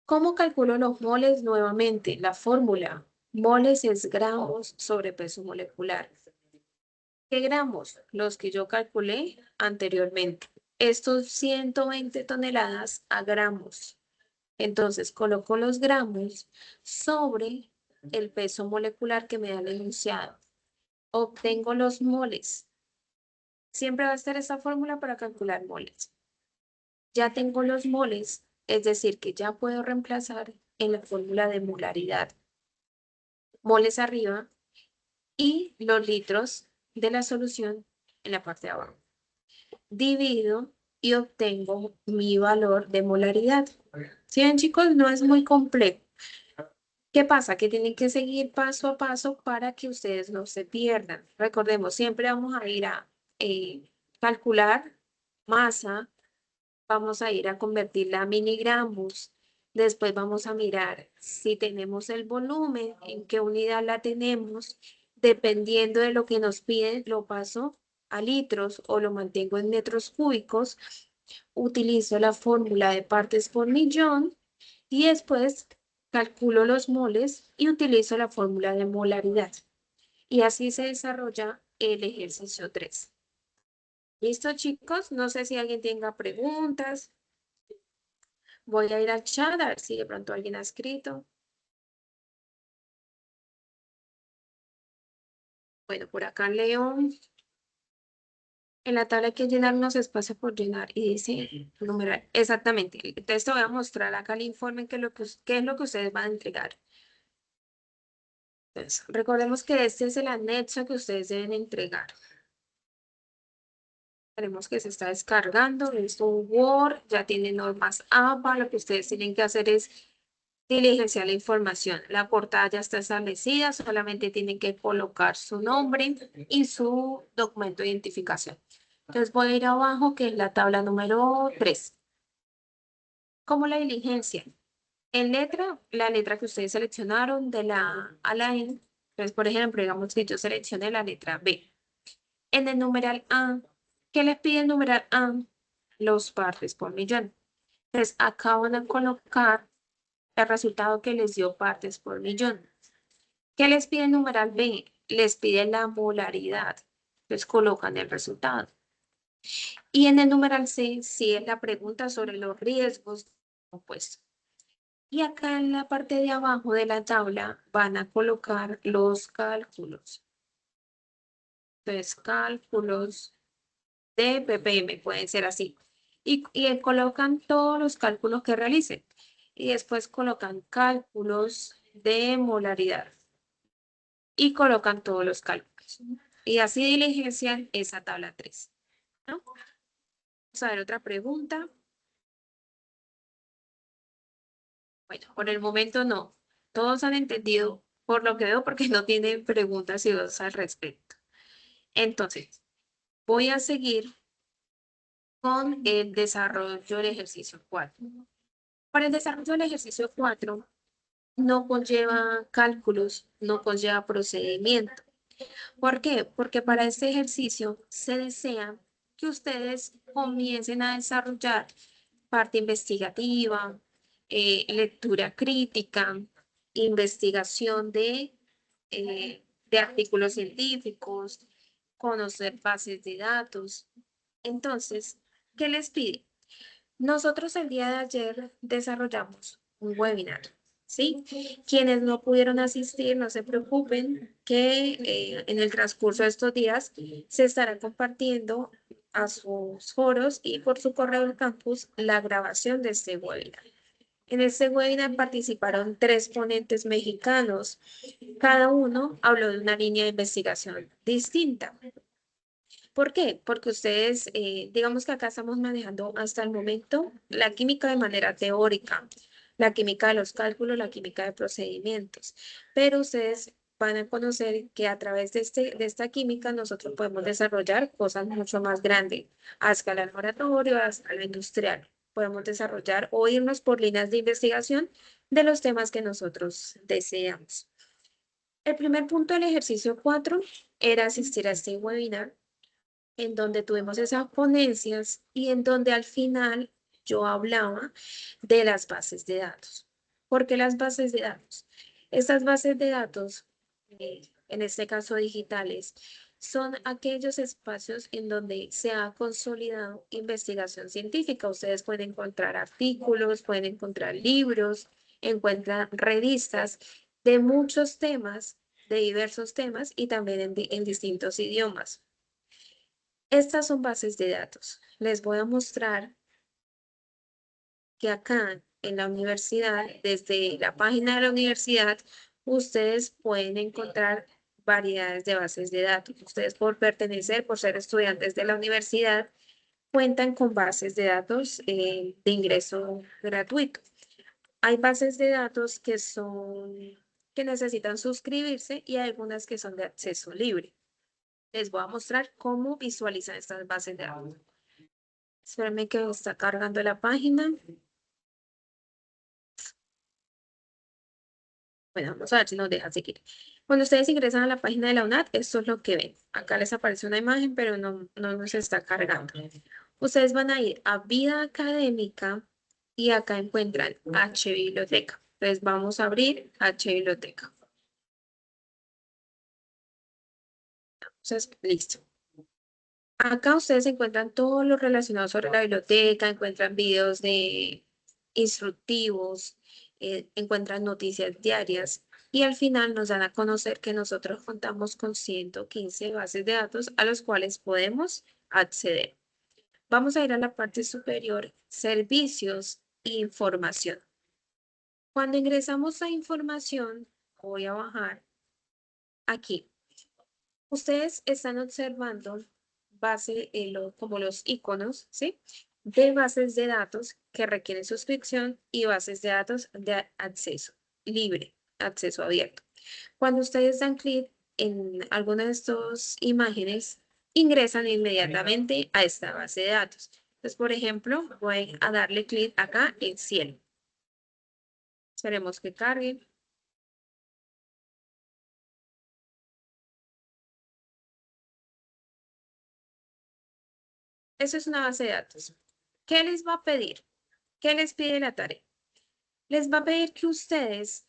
¿Cómo calculo los moles nuevamente? La fórmula. Moles es gramos sobre peso molecular. ¿Qué gramos? Los que yo calculé anteriormente. Estos 120 toneladas a gramos. Entonces coloco los gramos sobre el peso molecular que me da el enunciado. Obtengo los moles. Siempre va a estar esta fórmula para calcular moles. Ya tengo los moles, es decir, que ya puedo reemplazar en la fórmula de molaridad. Moles arriba y los litros de la solución en la parte de abajo. Divido y obtengo mi valor de molaridad. ¿Sí ven, chicos? No es muy complejo. ¿Qué pasa? Que tienen que seguir paso a paso para que ustedes no se pierdan. Recordemos, siempre vamos a ir a calcular masa, vamos a ir a convertirla a miligramos. Después vamos a mirar si tenemos el volumen, en qué unidad la tenemos. Dependiendo de lo que nos piden, lo paso a litros o lo mantengo en metros cúbicos. Utilizo la fórmula de partes por millón y después calculo los moles y utilizo la fórmula de molaridad. Y así se desarrolla el ejercicio 3. ¿Listo, chicos? No sé si alguien tenga preguntas. Voy a ir al chat a ver si de pronto alguien ha escrito. Bueno, por acá leo. En la tabla hay que llenar unos espacios por llenar y dice numeral. Exactamente. Entonces te voy a mostrar acá el informe qué es lo que ustedes van a entregar. Entonces, recordemos que este es el anexo que ustedes deben entregar. Tenemos que se está descargando, es un Word, ya tiene normas APA, lo que ustedes tienen que hacer es diligenciar la información. La portada ya está establecida, solamente tienen que colocar su nombre y su documento de identificación. Entonces voy a ir abajo, que es la tabla número 3. ¿Cómo la diligencia? En letra, la letra que ustedes seleccionaron de la A a la N. Entonces, por ejemplo, digamos que yo seleccioné la letra B. En el numeral A, ¿qué les pide el numeral A? Los partes por millón. Entonces, acá van a colocar el resultado que les dio partes por millón. ¿Qué les pide el numeral B? Les pide la molaridad. Entonces, colocan el resultado. Y en el numeral C, sí es la pregunta sobre los riesgos compuestos. Y acá en la parte de abajo de la tabla van a colocar los cálculos. Entonces, cálculos de ppm pueden ser así. Y colocan todos los cálculos que realicen. Y después colocan cálculos de molaridad. Y colocan todos los cálculos. Y así diligencian esa tabla 3. ¿No? Vamos a ver otra pregunta. Bueno, por el momento no. Todos han entendido por lo que veo porque no tienen preguntas y dudas al respecto. Entonces, voy a seguir con el desarrollo del ejercicio 4. Para el desarrollo del ejercicio 4 no conlleva cálculos, no conlleva procedimiento. ¿Por qué? Porque para este ejercicio se desea que ustedes comiencen a desarrollar parte investigativa, lectura crítica, investigación de artículos científicos, conocer bases de datos. Entonces, ¿qué les pide? Nosotros el día de ayer desarrollamos un webinar, ¿sí? Quienes no pudieron asistir, no se preocupen, que en el transcurso de estos días se estará compartiendo a sus foros y por su correo del campus la grabación de este webinar. En este webinar participaron 3 ponentes mexicanos. Cada uno habló de una línea de investigación distinta. ¿Por qué? Porque ustedes, digamos que acá estamos manejando hasta el momento la química de manera teórica, la química de los cálculos, la química de procedimientos, pero ustedes van a conocer que a través de esta química nosotros podemos desarrollar cosas mucho más grandes, a escala laboratorio, a escala industrial. Podemos desarrollar o irnos por líneas de investigación de los temas que nosotros deseamos. El primer punto del ejercicio 4 era asistir a este webinar en donde tuvimos esas ponencias y en donde al final yo hablaba de las bases de datos. ¿Por qué las bases de datos? Estas bases de datos, en este caso digitales, son aquellos espacios en donde se ha consolidado investigación científica. Ustedes pueden encontrar artículos, pueden encontrar libros, encuentran revistas de muchos temas, de diversos temas y también en distintos idiomas. Estas son bases de datos. Les voy a mostrar que acá en la universidad, desde la página de la universidad, ustedes pueden encontrar variedades de bases de datos. Ustedes por pertenecer, por ser estudiantes de la universidad, cuentan con bases de datos de ingreso gratuito. Hay bases de datos que necesitan suscribirse y hay algunas que son de acceso libre. Les voy a mostrar cómo visualizan estas bases de datos. Espérame que está cargando la página. Bueno, vamos a ver si nos deja seguir. Cuando ustedes ingresan a la página de la UNAD, esto es lo que ven. Acá les aparece una imagen, pero no nos está cargando. Ustedes van a ir a vida académica y acá encuentran H biblioteca. Entonces vamos a abrir H biblioteca. Entonces, listo. Acá ustedes encuentran todo lo relacionado sobre la biblioteca, encuentran videos de instructivos, encuentran noticias diarias y al final nos dan a conocer que nosotros contamos con 115 bases de datos a los cuales podemos acceder. Vamos a ir a la parte superior, servicios e información. Cuando ingresamos a información, voy a bajar aquí. Ustedes están observando como los iconos, ¿sí? de bases de datos que requieren suscripción y bases de datos de acceso libre, acceso abierto. Cuando ustedes dan clic en alguna de estas imágenes, ingresan inmediatamente a esta base de datos. Entonces, por ejemplo, voy a darle clic acá en cielo. Esperemos que cargue. Eso es una base de datos. ¿Qué les va a pedir? ¿Qué les pide la tarea? Les va a pedir que ustedes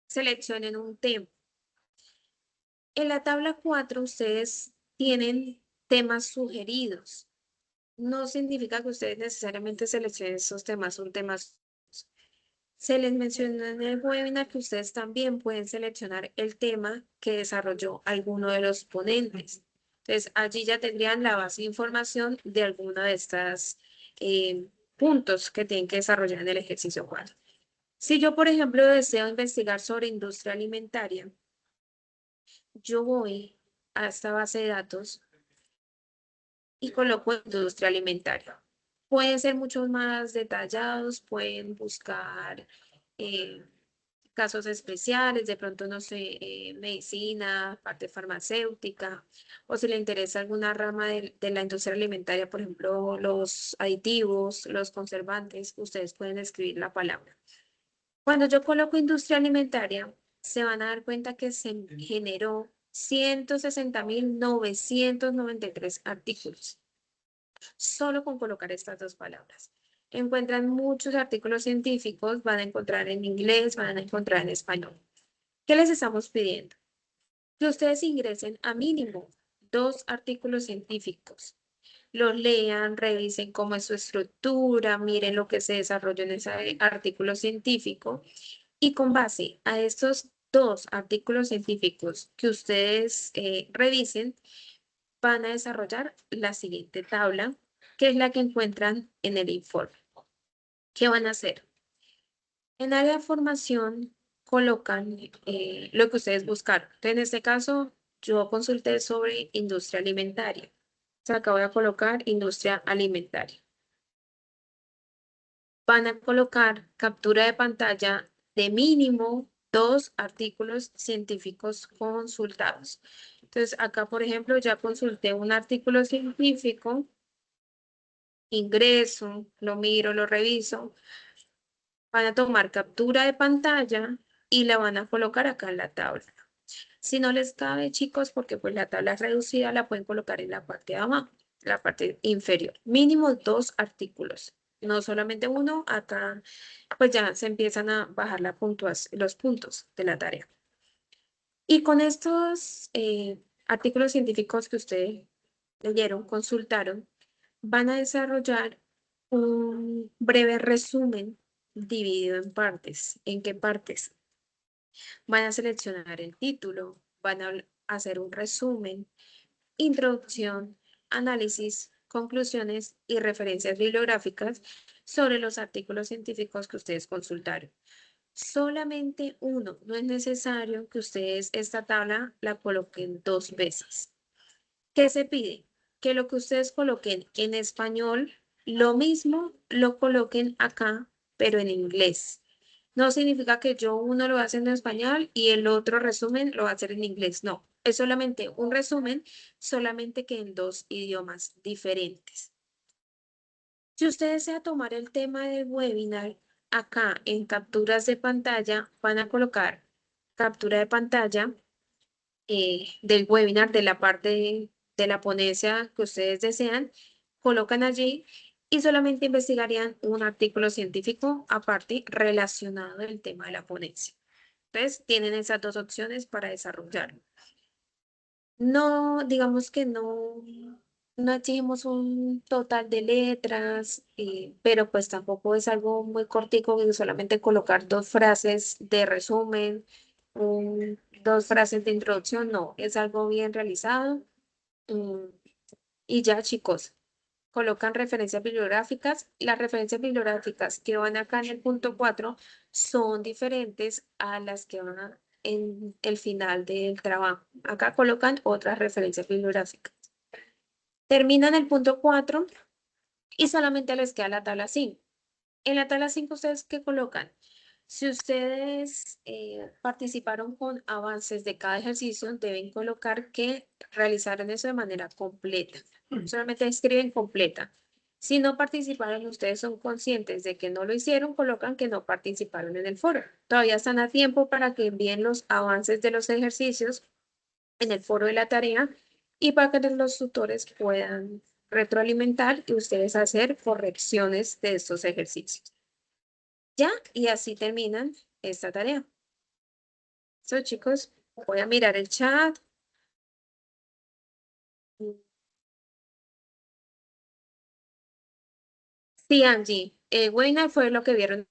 seleccionen un tema. En la tabla 4 ustedes tienen temas sugeridos. No significa que ustedes necesariamente seleccionen esos temas, son temas. Se les mencionó en el webinar que ustedes también pueden seleccionar el tema que desarrolló alguno de los ponentes. Entonces, allí ya tendrían la base de información de alguno de estos puntos que tienen que desarrollar en el ejercicio 4. Si yo, por ejemplo, deseo investigar sobre industria alimentaria, yo voy a esta base de datos y coloco industria alimentaria. Pueden ser mucho más detallados, pueden buscar eh, casos especiales, de pronto, no sé, medicina, parte farmacéutica, o si le interesa alguna rama de la industria alimentaria, por ejemplo, los aditivos, los conservantes, ustedes pueden escribir la palabra. Cuando yo coloco industria alimentaria, se van a dar cuenta que se generó 160.993 artículos solo con colocar estas dos palabras. Encuentran muchos artículos científicos, van a encontrar en inglés, van a encontrar en español. ¿Qué les estamos pidiendo? Que ustedes ingresen a mínimo 2 artículos científicos. Los lean, revisen cómo es su estructura, miren lo que se desarrolló en ese artículo científico y con base a estos 2 artículos científicos que ustedes revisen, van a desarrollar la siguiente tabla, que es la que encuentran en el informe. ¿Qué van a hacer? En área de formación colocan lo que ustedes buscaron. Entonces, en este caso, yo consulté sobre industria alimentaria. Entonces, acá voy a colocar industria alimentaria. Van a colocar captura de pantalla de mínimo 2 artículos científicos consultados. Entonces, acá, por ejemplo, ya consulté un artículo científico, ingreso, lo miro, lo reviso, van a tomar captura de pantalla y la van a colocar acá en la tabla. Si no les cabe, chicos, porque pues la tabla es reducida, la pueden colocar en la parte de abajo, la parte inferior. Mínimo 2 artículos, no solamente uno. Acá pues ya se empiezan a bajar los puntos de la tarea. Y con estos artículos científicos que ustedes leyeron, consultaron, van a desarrollar un breve resumen dividido en partes. ¿En qué partes? Van a seleccionar el título, van a hacer un resumen, introducción, análisis, conclusiones y referencias bibliográficas sobre los artículos científicos que ustedes consultaron. Solamente uno, no es necesario que ustedes esta tabla la coloquen 2 veces. ¿Qué se pide? Que lo que ustedes coloquen en español, lo mismo lo coloquen acá, pero en inglés. No significa que yo uno lo voy a hacer en español y el otro resumen lo va a hacer en inglés. No, es solamente un resumen, solamente que en 2 idiomas diferentes. Si usted desea tomar el tema del webinar, acá en capturas de pantalla van a colocar captura de pantalla del webinar, de la parte de la ponencia que ustedes desean, colocan allí y solamente investigarían un artículo científico aparte relacionado del tema de la ponencia. Entonces, tienen esas 2 opciones para desarrollarlo. No, digamos que no exigimos un total de letras, pero pues tampoco es algo muy cortico que solamente colocar 2 frases de resumen, 2 frases de introducción, no, es algo bien realizado. mm, Y ya, chicos, colocan referencias bibliográficas. Las referencias bibliográficas que van acá en el punto 4 son diferentes a las que van en el final del trabajo. Acá colocan otras referencias bibliográficas. Terminan el punto 4 y solamente les queda la tabla 5. En la tabla 5, ¿ustedes qué colocan? Si ustedes participaron con avances de cada ejercicio, deben colocar que realizaron eso de manera completa. Solamente escriben completa. Si no participaron, ustedes son conscientes de que no lo hicieron, colocan que no participaron en el foro. Todavía están a tiempo para que envíen los avances de los ejercicios en el foro de la tarea y para que los tutores puedan retroalimentar y ustedes hacer correcciones de estos ejercicios. Ya, y así terminan esta tarea. So, chicos, voy a mirar el chat. Sí, Angie, el webinar fue lo que vieron.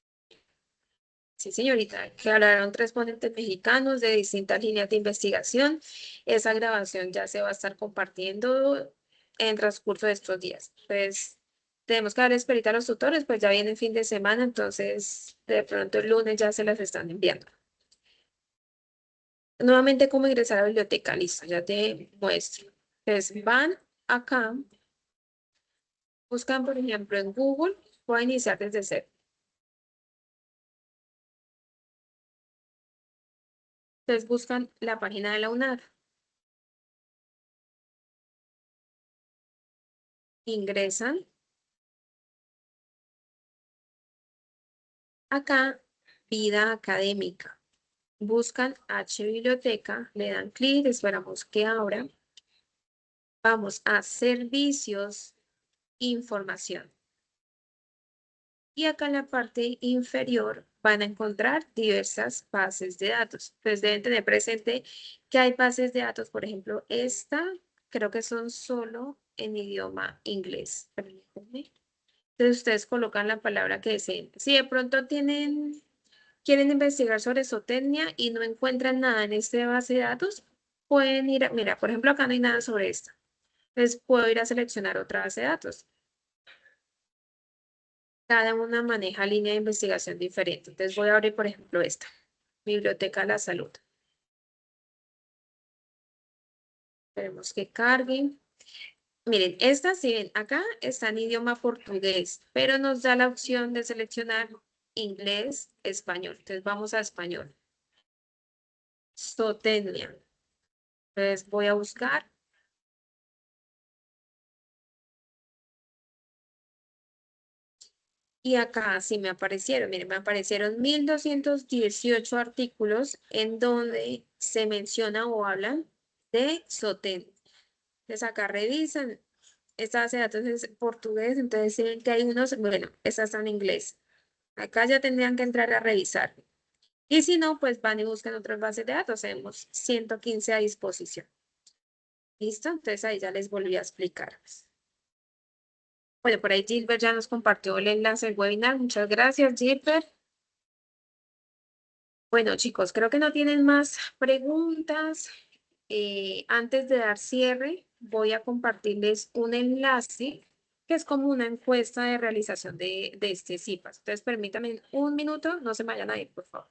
Sí, señorita, que hablaron tres ponentes mexicanos de distintas líneas de investigación. Esa grabación ya se va a estar compartiendo en transcurso de estos días. Pues tenemos que dar esperita a los tutores, pues ya viene el fin de semana, entonces de pronto el lunes ya se las están enviando. Nuevamente, cómo ingresar a la biblioteca, listo, ya te muestro. Entonces van acá, buscan por ejemplo en Google, voy a iniciar desde cero. Entonces buscan la página de la UNAR. Ingresan acá, vida académica. Buscan H biblioteca, le dan clic, esperamos que abra. Vamos a servicios, información. Y acá en la parte inferior van a encontrar diversas bases de datos. Pues deben tener presente que hay bases de datos, por ejemplo, esta creo que son solo en idioma inglés. Permítanme. Entonces ustedes colocan la palabra que deseen. Si de pronto quieren investigar sobre zootecnia y no encuentran nada en esta base de datos, pueden ir mira, por ejemplo, acá no hay nada sobre esta. Entonces puedo ir a seleccionar otra base de datos. Cada una maneja línea de investigación diferente. Entonces voy a abrir, por ejemplo, esta, Biblioteca de la Salud. Esperemos que carguen. Miren, esta, si ven, acá está en idioma portugués, pero nos da la opción de seleccionar inglés, español. Entonces vamos a español. Zootecnia. Entonces voy a buscar. Y acá sí me aparecieron, miren, me aparecieron 1218 artículos en donde se menciona o hablan de Soten. Entonces acá revisan, esta base de datos es portugués, entonces si ven que hay unos, bueno, estas están en inglés. Acá ya tendrían que entrar a revisar. Y si no, pues van y buscan otras bases de datos. Tenemos 115 a disposición. ¿Listo? Entonces ahí ya les volví a explicar. Bueno, por ahí Gilbert ya nos compartió el enlace del webinar. Muchas gracias, Gilbert. Bueno, chicos, creo que no tienen más preguntas. Antes de dar cierre, voy a compartirles un enlace que es como una encuesta de realización de este CIPAS. Entonces, permítanme un minuto, no se me vayan a ir, por favor.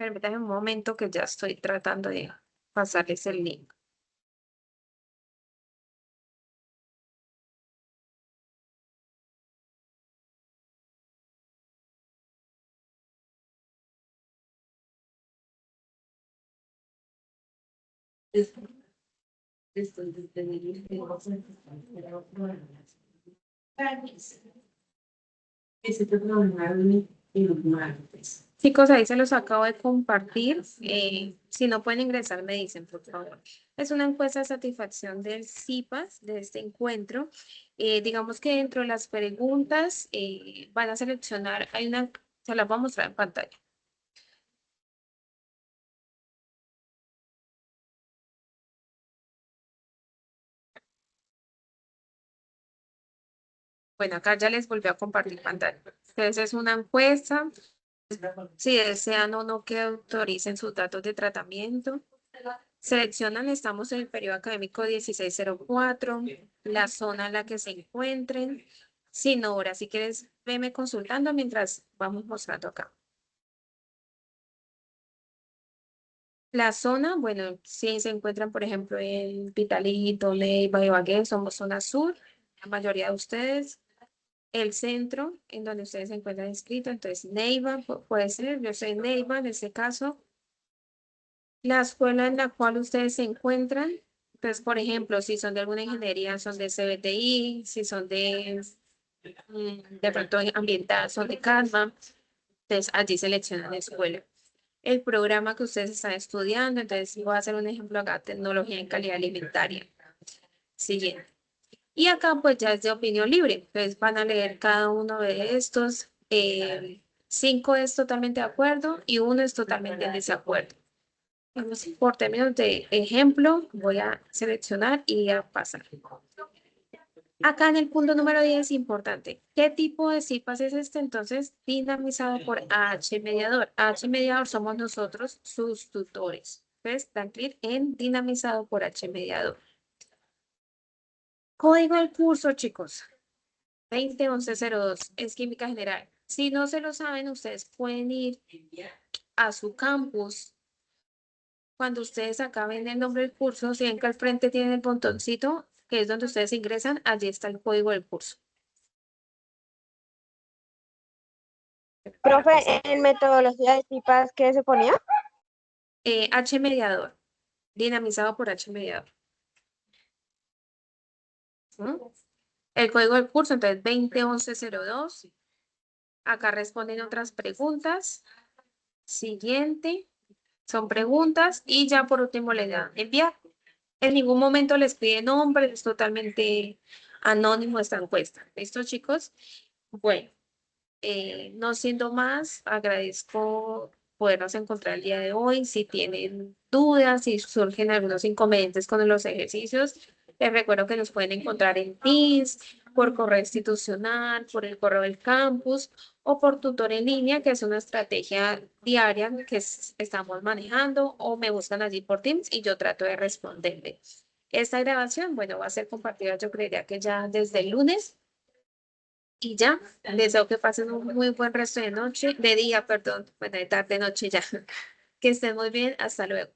Permítanme un momento que ya estoy tratando de pasarles el link. Chicos, ahí se los acabo de compartir. Si no pueden ingresar, me dicen, por favor. Es una encuesta de satisfacción del CIPAS, de este encuentro. Digamos que dentro de las preguntas van a seleccionar, hay una, se las voy a mostrar en pantalla. Bueno, acá ya les volví a compartir pantalla. Entonces es una encuesta. Si desean o no que autoricen sus datos de tratamiento. Seleccionan, estamos en el periodo académico 1604, la zona en la que se encuentren, sin hora. Si quieres, veme consultando mientras vamos mostrando acá. La zona, bueno, si se encuentran, por ejemplo, en Pitalito, Neiva, Ibagué, somos zona sur, la mayoría de ustedes. El centro en donde ustedes se encuentran inscritos, entonces Neiva puede ser, yo soy Neiva en este caso. La escuela en la cual ustedes se encuentran, pues, por ejemplo, si son de alguna ingeniería, son de CBTI, si son de pronto ambiental, son de CADMA, entonces allí seleccionan la escuela. El programa que ustedes están estudiando, entonces voy a hacer un ejemplo acá, tecnología en calidad alimentaria. Siguiente. Y acá pues ya es de opinión libre, entonces van a leer cada uno de estos. 5 es totalmente de acuerdo y uno es totalmente en desacuerdo. Vamos, por términos de ejemplo, voy a seleccionar y a pasar. Acá en el punto número 10 es importante. ¿Qué tipo de CIPAS es este? Entonces, dinamizado por H mediador. H mediador somos nosotros, sus tutores. ¿Ves? Dan clic en dinamizado por H mediador. Código del curso, chicos. 201102 es química general. Si no se lo saben, ustedes pueden ir a su campus. Cuando ustedes acaben el nombre del curso, si ven que al frente tienen el botoncito, que es donde ustedes ingresan, allí está el código del curso. Profe, en metodología de CIPAS, ¿qué se ponía? H mediador, dinamizado por H mediador. ¿Mm? El código del curso, entonces 201102. Acá responden otras preguntas. Siguiente, son preguntas y ya por último le dan enviar. En ningún momento les pide nombre, es totalmente anónimo esta encuesta. ¿Listo, chicos? Bueno. No siendo más, agradezco podernos encontrar el día de hoy. Si tienen dudas, si surgen algunos inconvenientes con los ejercicios, les recuerdo que nos pueden encontrar en Teams, por correo institucional, por el correo del campus o por tutor en línea, que es una estrategia diaria que estamos manejando, o me buscan allí por Teams y yo trato de responderle. Esta grabación, bueno, va a ser compartida, yo creería que ya desde el lunes. Y ya, deseo que pasen un muy buen resto de noche, de día, perdón, bueno, de tarde, noche ya. Que estén muy bien, hasta luego.